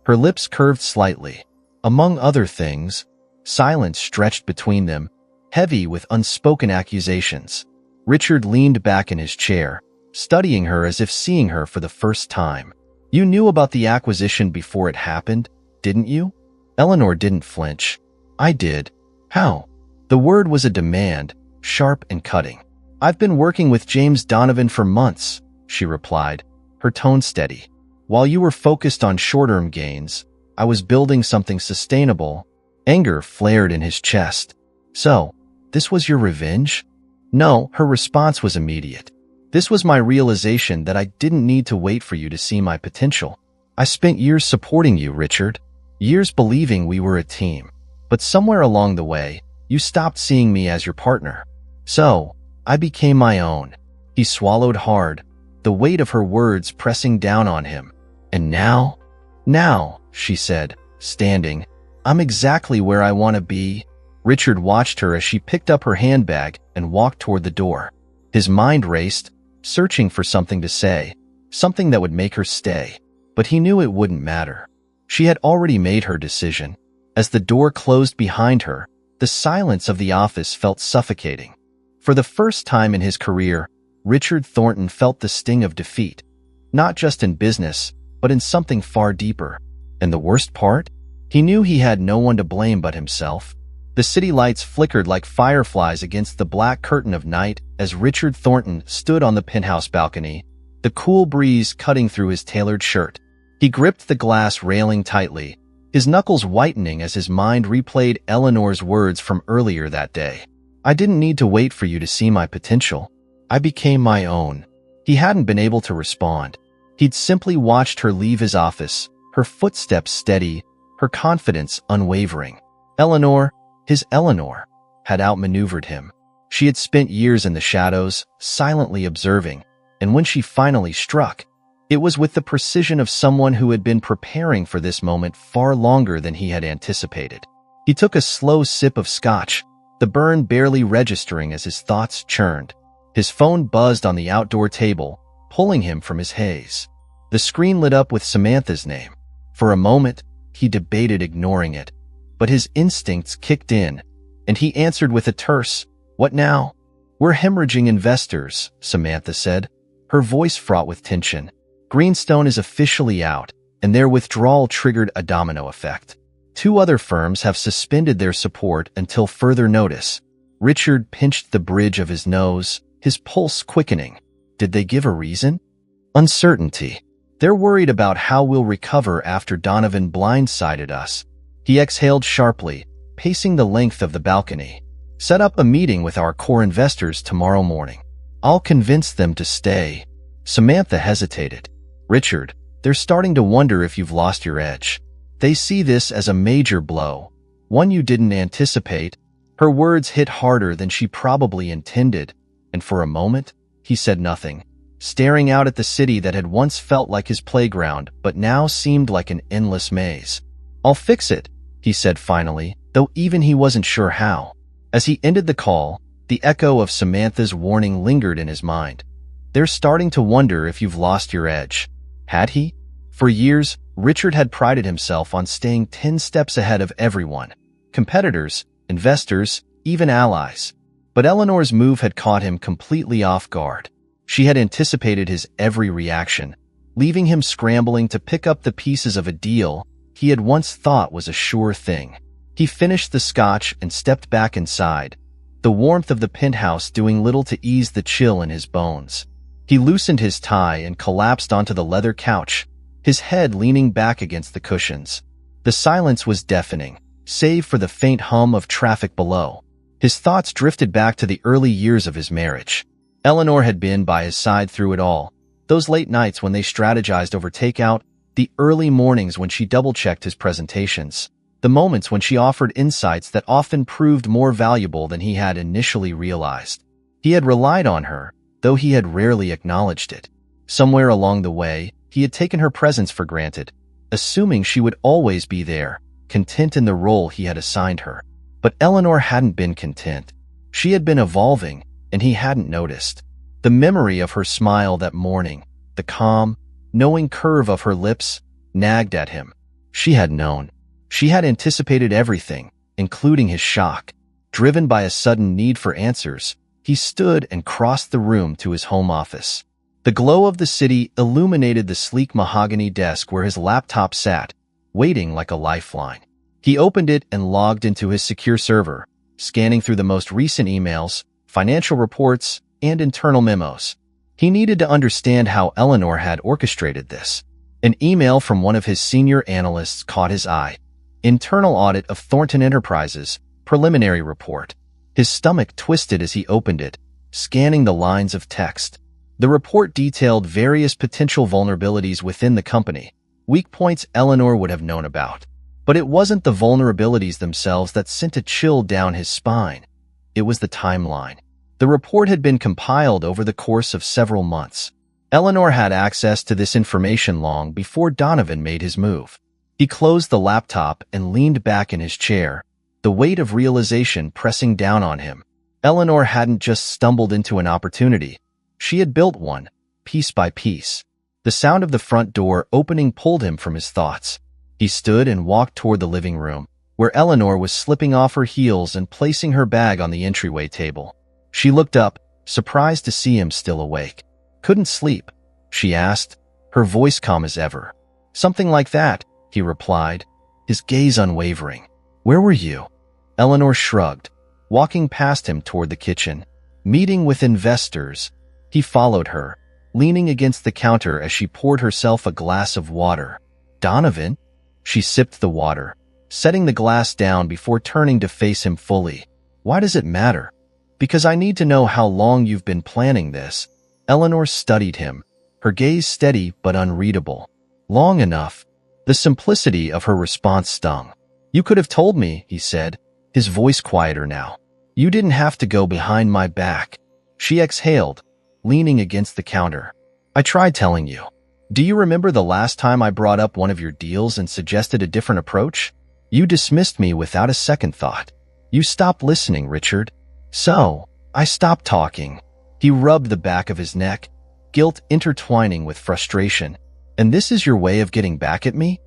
Her lips curved slightly. Among other things, silence stretched between them, heavy with unspoken accusations. Richard leaned back in his chair, studying her as if seeing her for the first time. You knew about the acquisition before it happened, didn't you? Eleanor didn't flinch. I did. How? The word was a demand, sharp and cutting. I've been working with James Donovan for months, she replied, her tone steady. While you were focused on short-term gains, I was building something sustainable. Anger flared in his chest. So, this was your revenge? No, her response was immediate. This was my realization that I didn't need to wait for you to see my potential. I spent years supporting you, Richard. Years believing we were a team. But somewhere along the way, you stopped seeing me as your partner. So, I became my own. He swallowed hard, the weight of her words pressing down on him. And now? Now, she said, standing. I'm exactly where I want to be. Richard watched her as she picked up her handbag and walked toward the door. His mind raced, searching for something to say, something that would make her stay. But he knew it wouldn't matter. She had already made her decision. As the door closed behind her, the silence of the office felt suffocating. For the first time in his career, Richard Thornton felt the sting of defeat, not just in business, but in something far deeper. And the worst part? He knew he had no one to blame but himself. The city lights flickered like fireflies against the black curtain of night as Richard Thornton stood on the penthouse balcony, the cool breeze cutting through his tailored shirt. He gripped the glass railing tightly, his knuckles whitening as his mind replayed Eleanor's words from earlier that day. I didn't need to wait for you to see my potential. I became my own. He hadn't been able to respond. He'd simply watched her leave his office, her footsteps steady, her confidence unwavering. Eleanor, his Eleanor, had outmaneuvered him. She had spent years in the shadows, silently observing, and when she finally struck, it was with the precision of someone who had been preparing for this moment far longer than he had anticipated. He took a slow sip of scotch, the burn barely registering as his thoughts churned. His phone buzzed on the outdoor table, pulling him from his haze. The screen lit up with Samantha's name. For a moment, he debated ignoring it, but his instincts kicked in, and he answered with a terse, "What now?" "We're hemorrhaging investors," Samantha said, her voice fraught with tension. "Greenstone is officially out, and their withdrawal triggered a domino effect. 2 other firms have suspended their support until further notice." Richard pinched the bridge of his nose, his pulse quickening. "Did they give a reason?" "Uncertainty. They're worried about how we'll recover after Donovan blindsided us." He exhaled sharply, pacing the length of the balcony. "Set up a meeting with our core investors tomorrow morning. I'll convince them to stay." Samantha hesitated. "Richard, they're starting to wonder if you've lost your edge. They see this as a major blow, one you didn't anticipate." Her words hit harder than she probably intended, and for a moment, he said nothing, staring out at the city that had once felt like his playground but now seemed like an endless maze. "I'll fix it," he said finally, though even he wasn't sure how. As he ended the call, the echo of Samantha's warning lingered in his mind. "They're starting to wonder if you've lost your edge." Had he? For years, Richard had prided himself on staying 10 steps ahead of everyone. Competitors, investors, even allies. But Eleanor's move had caught him completely off guard. She had anticipated his every reaction, leaving him scrambling to pick up the pieces of a deal he had once thought was a sure thing. He finished the scotch and stepped back inside, the warmth of the penthouse doing little to ease the chill in his bones. He loosened his tie and collapsed onto the leather couch, his head leaning back against the cushions. The silence was deafening, save for the faint hum of traffic below. His thoughts drifted back to the early years of his marriage. Eleanor had been by his side through it all. Those late nights when they strategized over takeout, the early mornings when she double-checked his presentations, the moments when she offered insights that often proved more valuable than he had initially realized. He had relied on her, though he had rarely acknowledged it. Somewhere along the way, he had taken her presence for granted, assuming she would always be there, content in the role he had assigned her. But Eleanor hadn't been content. She had been evolving, and he hadn't noticed. The memory of her smile that morning, the calm, knowing curve of her lips, nagged at him. She had known. She had anticipated everything, including his shock. Driven by a sudden need for answers, he stood and crossed the room to his home office. The glow of the city illuminated the sleek mahogany desk where his laptop sat, waiting like a lifeline. He opened it and logged into his secure server, scanning through the most recent emails, financial reports, and internal memos. He needed to understand how Eleanor had orchestrated this. An email from one of his senior analysts caught his eye. Internal audit of Thornton Enterprises, preliminary report. His stomach twisted as he opened it, scanning the lines of text. The report detailed various potential vulnerabilities within the company, weak points Eleanor would have known about. But it wasn't the vulnerabilities themselves that sent a chill down his spine. It was the timeline. The report had been compiled over the course of several months. Eleanor had access to this information long before Donovan made his move. He closed the laptop and leaned back in his chair, the weight of realization pressing down on him. Eleanor hadn't just stumbled into an opportunity. She had built one, piece by piece. The sound of the front door opening pulled him from his thoughts. He stood and walked toward the living room, where Eleanor was slipping off her heels and placing her bag on the entryway table. She looked up, surprised to see him still awake. "Couldn't sleep?" she asked, her voice calm as ever. "Something like that," he replied, his gaze unwavering. "Where were you?" Eleanor shrugged, walking past him toward the kitchen. "Meeting with investors." He followed her, leaning against the counter as she poured herself a glass of water. "Donovan?" She sipped the water, setting the glass down before turning to face him fully. "Why does it matter?" "Because I need to know how long you've been planning this." Eleanor studied him, her gaze steady but unreadable. "Long enough." The simplicity of her response stung. "You could have told me," he said, his voice quieter now. "You didn't have to go behind my back." She exhaled, leaning against the counter. "I tried telling you. Do you remember the last time I brought up one of your deals and suggested a different approach? You dismissed me without a second thought. You stopped listening, Richard. So, I stopped talking." He rubbed the back of his neck, guilt intertwining with frustration. "And this is your way of getting back at me?"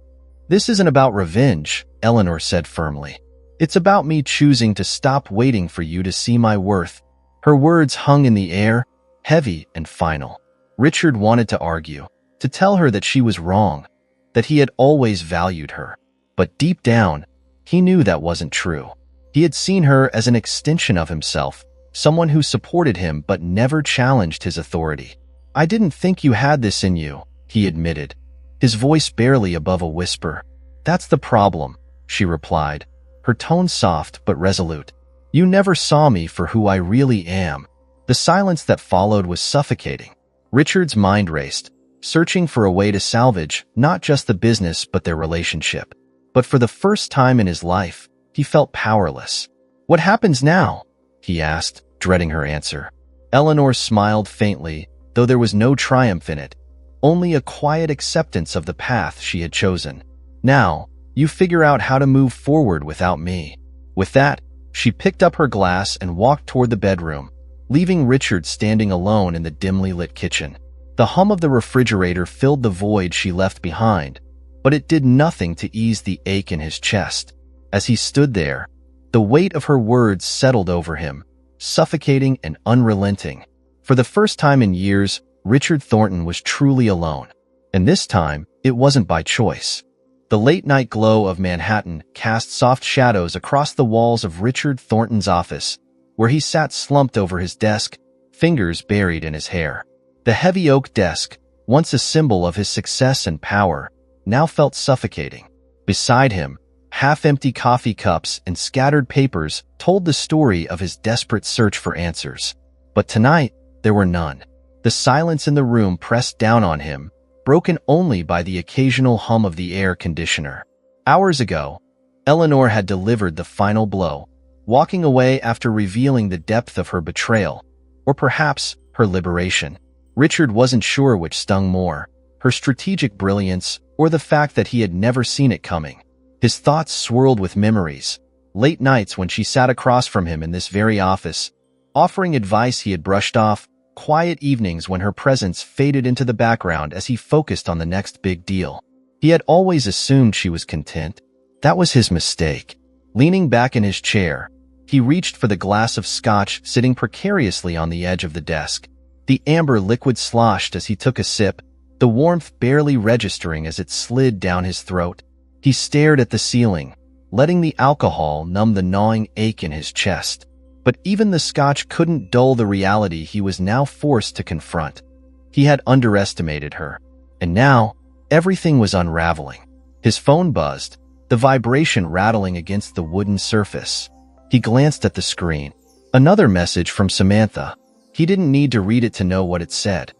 "This isn't about revenge," Eleanor said firmly. "It's about me choosing to stop waiting for you to see my worth." Her words hung in the air, heavy and final. Richard wanted to argue, to tell her that she was wrong, that he had always valued her. But deep down, he knew that wasn't true. He had seen her as an extension of himself, someone who supported him but never challenged his authority. "I didn't think you had this in you," he admitted, his voice barely above a whisper. "That's the problem," she replied, her tone soft but resolute. "You never saw me for who I really am." The silence that followed was suffocating. Richard's mind raced, searching for a way to salvage not just the business but their relationship. But for the first time in his life, he felt powerless. "What happens now?" he asked, dreading her answer. Eleanor smiled faintly, though there was no triumph in it, only a quiet acceptance of the path she had chosen. "Now, you figure out how to move forward without me." With that, she picked up her glass and walked toward the bedroom, leaving Richard standing alone in the dimly lit kitchen. The hum of the refrigerator filled the void she left behind, but it did nothing to ease the ache in his chest. As he stood there, the weight of her words settled over him, suffocating and unrelenting. For the first time in years, Richard Thornton was truly alone. And this time, it wasn't by choice. The late-night glow of Manhattan cast soft shadows across the walls of Richard Thornton's office, where he sat slumped over his desk, fingers buried in his hair. The heavy oak desk, once a symbol of his success and power, now felt suffocating. Beside him, half-empty coffee cups and scattered papers told the story of his desperate search for answers. But tonight, there were none. The silence in the room pressed down on him, broken only by the occasional hum of the air conditioner. Hours ago, Eleanor had delivered the final blow, walking away after revealing the depth of her betrayal, or perhaps her liberation. Richard wasn't sure which stung more, her strategic brilliance or the fact that he had never seen it coming. His thoughts swirled with memories, late nights when she sat across from him in this very office, offering advice he had brushed off, quiet evenings when her presence faded into the background as he focused on the next big deal. He had always assumed she was content. That was his mistake. Leaning back in his chair, he reached for the glass of scotch sitting precariously on the edge of the desk. The amber liquid sloshed as he took a sip, the warmth barely registering as it slid down his throat. He stared at the ceiling, letting the alcohol numb the gnawing ache in his chest. But even the scotch couldn't dull the reality he was now forced to confront. He had underestimated her, and now everything was unraveling. His phone buzzed, the vibration rattling against the wooden surface. He glanced at the screen. Another message from Samantha. He didn't need to read it to know what it said.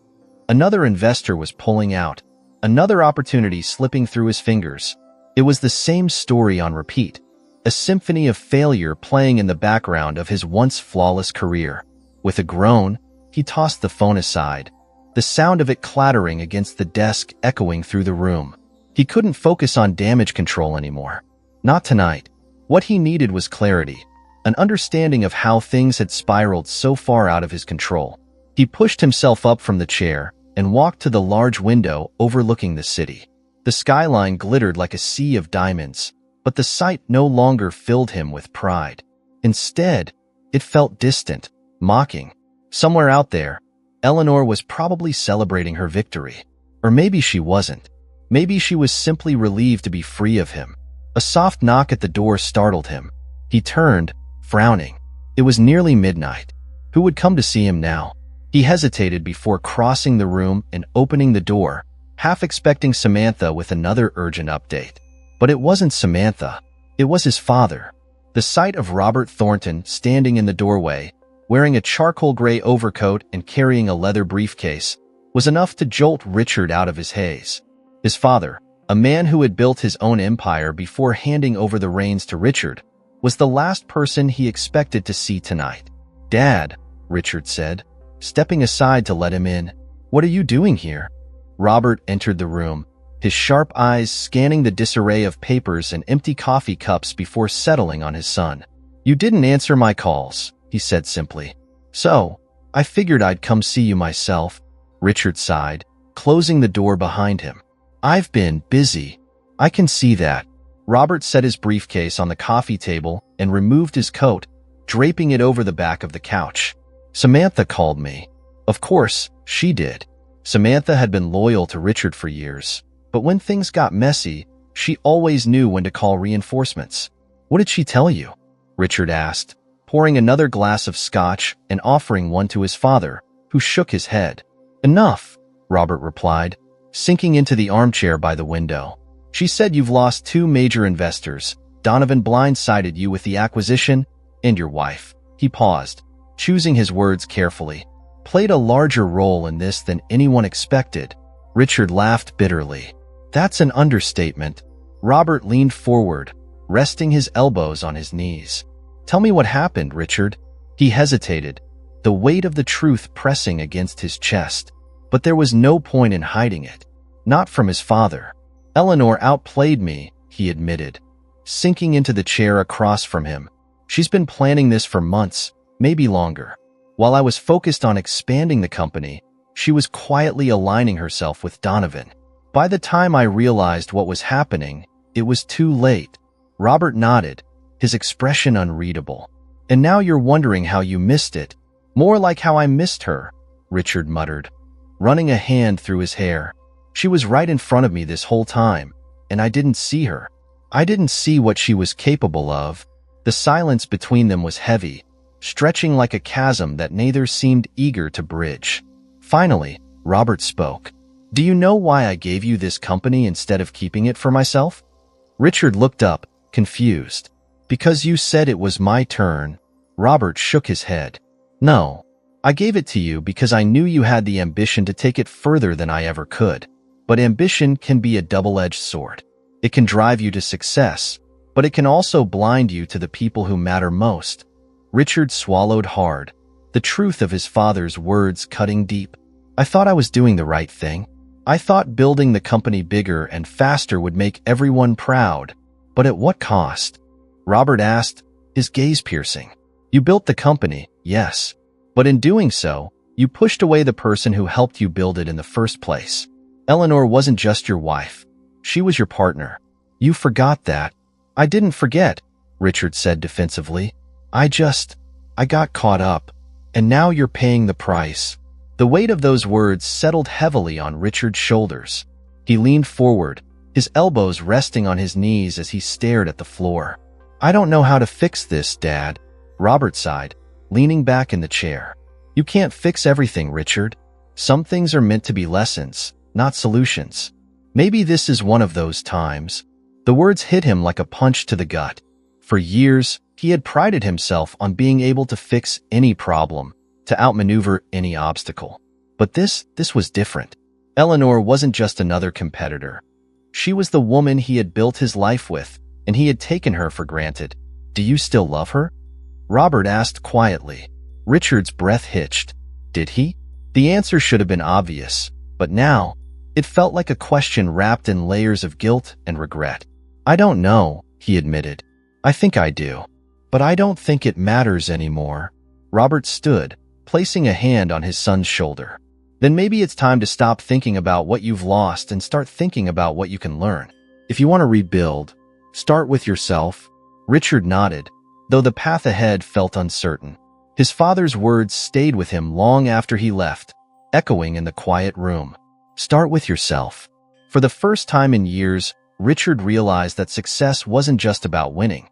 Another investor was pulling out, another opportunity slipping through his fingers. It was the same story on repeat, a symphony of failure playing in the background of his once flawless career. With a groan, he tossed the phone aside, the sound of it clattering against the desk echoing through the room. He couldn't focus on damage control anymore. Not tonight. What he needed was clarity, an understanding of how things had spiraled so far out of his control. He pushed himself up from the chair and walked to the large window overlooking the city. The skyline glittered like a sea of diamonds, but the sight no longer filled him with pride. Instead, it felt distant, mocking. Somewhere out there, Eleanor was probably celebrating her victory. Or maybe she wasn't. Maybe she was simply relieved to be free of him. A soft knock at the door startled him. He turned, frowning. It was nearly midnight. Who would come to see him now? He hesitated before crossing the room and opening the door, half expecting Samantha with another urgent update. But it wasn't Samantha. It was his father. The sight of Robert Thornton standing in the doorway, wearing a charcoal gray overcoat and carrying a leather briefcase, was enough to jolt Richard out of his haze. His father, a man who had built his own empire before handing over the reins to Richard, was the last person he expected to see tonight. "Dad," Richard said, stepping aside to let him in. "What are you doing here?" Robert entered the room, his sharp eyes scanning the disarray of papers and empty coffee cups before settling on his son. "You didn't answer my calls," he said simply. "So, I figured I'd come see you myself." Richard sighed, closing the door behind him. I've been busy. I can see that. Robert set his briefcase on the coffee table and removed his coat, draping it over the back of the couch. Samantha called me. Of course, she did. Samantha had been loyal to Richard for years, but when things got messy, she always knew when to call reinforcements. What did she tell you? Richard asked, pouring another glass of scotch and offering one to his father, who shook his head. Enough, Robert replied, sinking into the armchair by the window. She said you've lost 2 major investors. Donovan blindsided you with the acquisition, and your wife. He paused, choosing his words carefully. Played a larger role in this than anyone expected. Richard laughed bitterly. That's an understatement. Robert leaned forward, resting his elbows on his knees. Tell me what happened, Richard. He hesitated, the weight of the truth pressing against his chest. But there was no point in hiding it. Not from his father. Eleanor outplayed me, he admitted, sinking into the chair across from him. She's been planning this for months, maybe longer. While I was focused on expanding the company, she was quietly aligning herself with Donovan. By the time I realized what was happening, it was too late. Robert nodded, his expression unreadable. And now you're wondering how you missed it. More like how I missed her, Richard muttered, running a hand through his hair. She was right in front of me this whole time, and I didn't see her. I didn't see what she was capable of. The silence between them was heavy, stretching like a chasm that neither seemed eager to bridge. Finally, Robert spoke. Do you know why I gave you this company instead of keeping it for myself? Richard looked up, confused. Because you said it was my turn. Robert shook his head. No, I gave it to you because I knew you had the ambition to take it further than I ever could. But ambition can be a double-edged sword. It can drive you to success, but it can also blind you to the people who matter most. Richard swallowed hard, the truth of his father's words cutting deep. I thought I was doing the right thing. I thought building the company bigger and faster would make everyone proud. But at what cost? Robert asked, his gaze piercing. You built the company, yes. But in doing so, you pushed away the person who helped you build it in the first place. Eleanor wasn't just your wife. She was your partner. You forgot that. I didn't forget, Richard said defensively. I got caught up. And now you're paying the price. The weight of those words settled heavily on Richard's shoulders. He leaned forward, his elbows resting on his knees as he stared at the floor. I don't know how to fix this, Dad, Robert sighed, leaning back in the chair. You can't fix everything, Richard. Some things are meant to be lessons, not solutions. Maybe this is one of those times. The words hit him like a punch to the gut. For years, he had prided himself on being able to fix any problem, to outmaneuver any obstacle. But this was different. Eleanor wasn't just another competitor. She was the woman he had built his life with, and he had taken her for granted. Do you still love her? Robert asked quietly. Richard's breath hitched. Did he? The answer should have been obvious, but now, it felt like a question wrapped in layers of guilt and regret. I don't know, he admitted. I think I do. But I don't think it matters anymore. Robert stood, placing a hand on his son's shoulder. Then maybe it's time to stop thinking about what you've lost and start thinking about what you can learn. If you want to rebuild, start with yourself. Richard nodded, though the path ahead felt uncertain. His father's words stayed with him long after he left, echoing in the quiet room. Start with yourself. For the first time in years, Richard realized that success wasn't just about winning.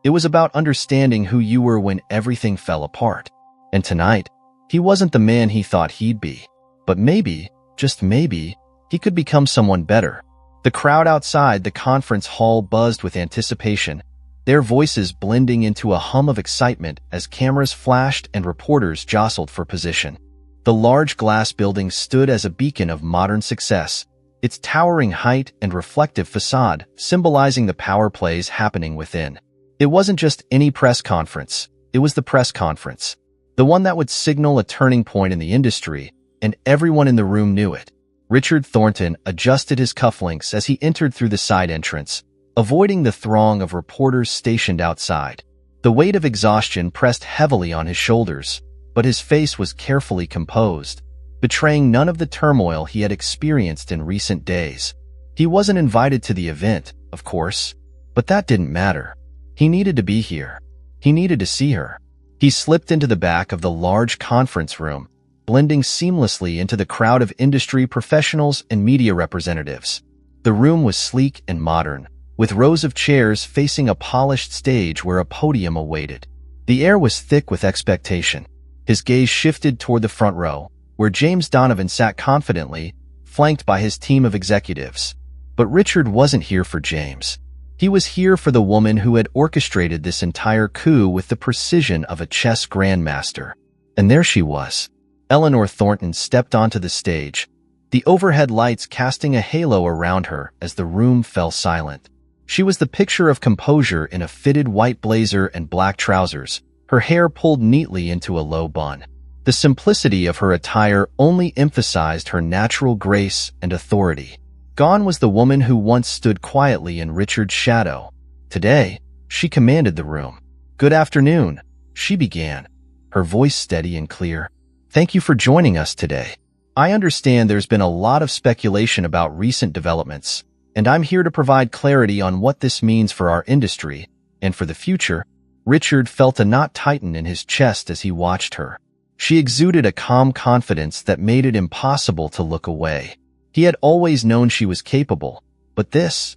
It was about understanding who you were when everything fell apart. And tonight, he wasn't the man he thought he'd be. But maybe, just maybe, he could become someone better. The crowd outside the conference hall buzzed with anticipation, their voices blending into a hum of excitement as cameras flashed and reporters jostled for position. The large glass building stood as a beacon of modern success, its towering height and reflective facade symbolizing the power plays happening within. It wasn't just any press conference, it was the press conference. The one that would signal a turning point in the industry, and everyone in the room knew it. Richard Thornton adjusted his cufflinks as he entered through the side entrance, avoiding the throng of reporters stationed outside. The weight of exhaustion pressed heavily on his shoulders, but his face was carefully composed. betraying none of the turmoil he had experienced in recent days. He wasn't invited to the event, of course, but that didn't matter. He needed to be here. He needed to see her. He slipped into the back of the large conference room, blending seamlessly into the crowd of industry professionals and media representatives. The room was sleek and modern, with rows of chairs facing a polished stage where a podium awaited. The air was thick with expectation. His gaze shifted toward the front row, where James Donovan sat confidently, flanked by his team of executives. But Richard wasn't here for James. He was here for the woman who had orchestrated this entire coup with the precision of a chess grandmaster. And there she was. Eleanor Thornton stepped onto the stage, the overhead lights casting a halo around her as the room fell silent. She was the picture of composure in a fitted white blazer and black trousers, her hair pulled neatly into a low bun. The simplicity of her attire only emphasized her natural grace and authority. Gone was the woman who once stood quietly in Richard's shadow. Today, she commanded the room. "Good afternoon," she began, her voice steady and clear. "Thank you for joining us today. I understand there's been a lot of speculation about recent developments, and I'm here to provide clarity on what this means for our industry and for the future." Richard felt a knot tighten in his chest as he watched her. She exuded a calm confidence that made it impossible to look away. He had always known she was capable, but this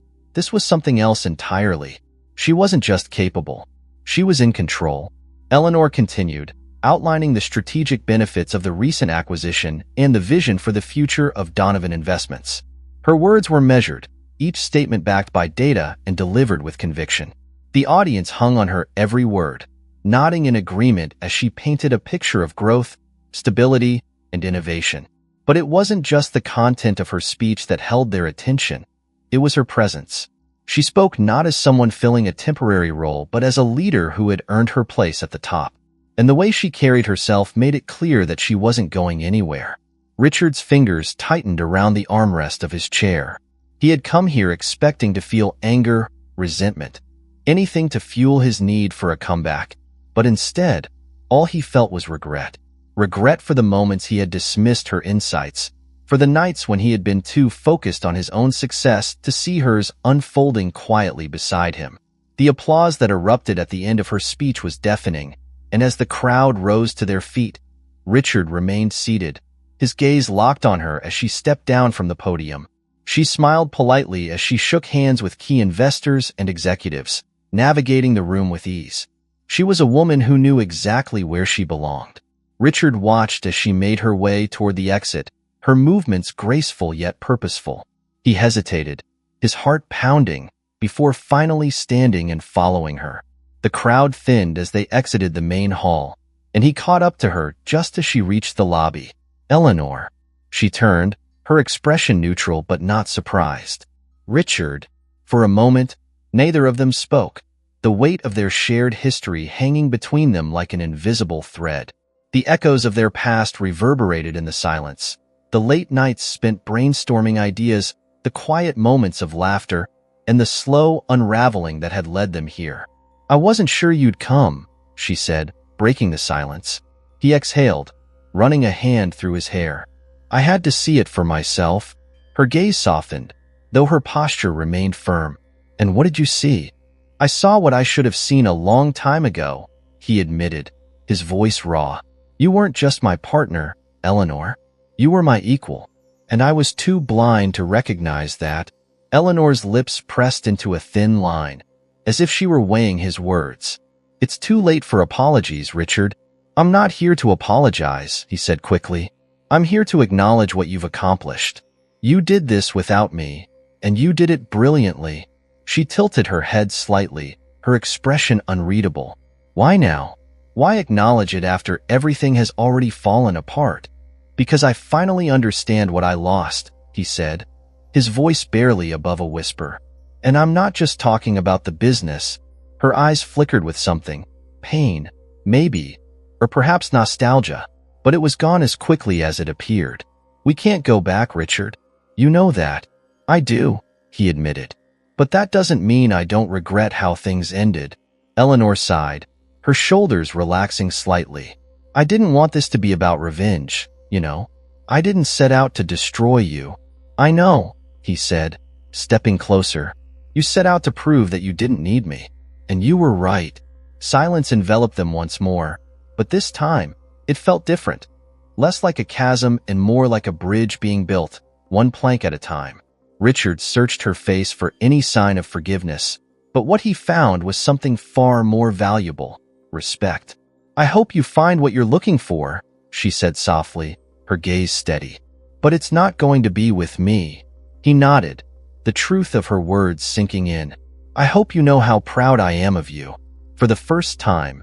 was something else entirely. She wasn't just capable. She was in control. Eleanor continued, outlining the strategic benefits of the recent acquisition and the vision for the future of Donovan Investments. Her words were measured, each statement backed by data and delivered with conviction. The audience hung on her every word, nodding in agreement as she painted a picture of growth, stability, and innovation. But it wasn't just the content of her speech that held their attention. It was her presence. She spoke not as someone filling a temporary role, but as a leader who had earned her place at the top. And the way she carried herself made it clear that she wasn't going anywhere. Richard's fingers tightened around the armrest of his chair. He had come here expecting to feel anger, resentment, anything to fuel his need for a comeback. But instead, all he felt was regret. Regret for the moments he had dismissed her insights, for the nights when he had been too focused on his own success to see hers unfolding quietly beside him. The applause that erupted at the end of her speech was deafening, and as the crowd rose to their feet, Richard remained seated, his gaze locked on her as she stepped down from the podium. She smiled politely as she shook hands with key investors and executives, navigating the room with ease. She was a woman who knew exactly where she belonged. Richard watched as she made her way toward the exit, her movements graceful yet purposeful. He hesitated, his heart pounding, before finally standing and following her. The crowd thinned as they exited the main hall, and he caught up to her just as she reached the lobby. "Eleanor." She turned, her expression neutral but not surprised. "Richard." For a moment, neither of them spoke, the weight of their shared history hanging between them like an invisible thread. The echoes of their past reverberated in the silence, the late nights spent brainstorming ideas, the quiet moments of laughter, and the slow unraveling that had led them here. "I wasn't sure you'd come," she said, breaking the silence. He exhaled, running a hand through his hair. "I had to see it for myself." Her gaze softened, though her posture remained firm. "And what did you see?" "I saw what I should have seen a long time ago," he admitted, his voice raw. "You weren't just my partner, Eleanor. You were my equal, and I was too blind to recognize that." Eleanor's lips pressed into a thin line, as if she were weighing his words. "It's too late for apologies, Richard." "I'm not here to apologize," he said quickly. "I'm here to acknowledge what you've accomplished. You did this without me, and you did it brilliantly." She tilted her head slightly, her expression unreadable. "Why now? Why acknowledge it after everything has already fallen apart?" "Because I finally understand what I lost," he said, his voice barely above a whisper. "And I'm not just talking about the business." Her eyes flickered with something. Pain, maybe, or perhaps nostalgia, but it was gone as quickly as it appeared. "We can't go back, Richard. You know that." "I do," he admitted. "But that doesn't mean I don't regret how things ended." Eleanor sighed, her shoulders relaxing slightly. "I didn't want this to be about revenge, you know. I didn't set out to destroy you. I know, he said, stepping closer. You set out to prove that you didn't need me. And you were right. Silence enveloped them once more, but this time, it felt different. Less like a chasm and more like a bridge being built, one plank at a time. Richard searched her face for any sign of forgiveness, but what he found was something far more valuable: respect. I hope you find what you're looking for, she said softly, her gaze steady. But it's not going to be with me. He nodded, the truth of her words sinking in. I hope you know how proud I am of you. For the first time,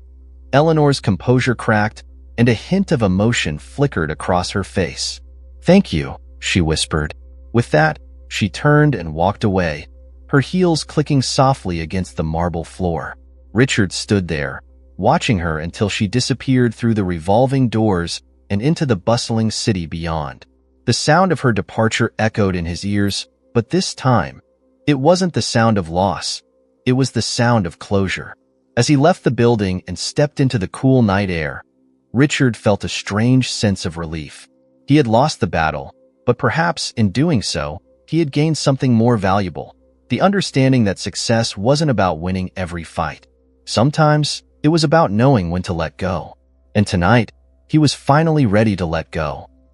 Eleanor's composure cracked, and a hint of emotion flickered across her face. Thank you, she whispered. With that, she turned and walked away, her heels clicking softly against the marble floor. Richard stood there, watching her until she disappeared through the revolving doors and into the bustling city beyond. The sound of her departure echoed in his ears, but this time, it wasn't the sound of loss. It was the sound of closure. As he left the building and stepped into the cool night air, Richard felt a strange sense of relief. He had lost the battle, but perhaps in doing so, he had gained something more valuable: the understanding that success wasn't about winning every fight. Sometimes, it was about knowing when to let go. And tonight, he was finally ready to let go.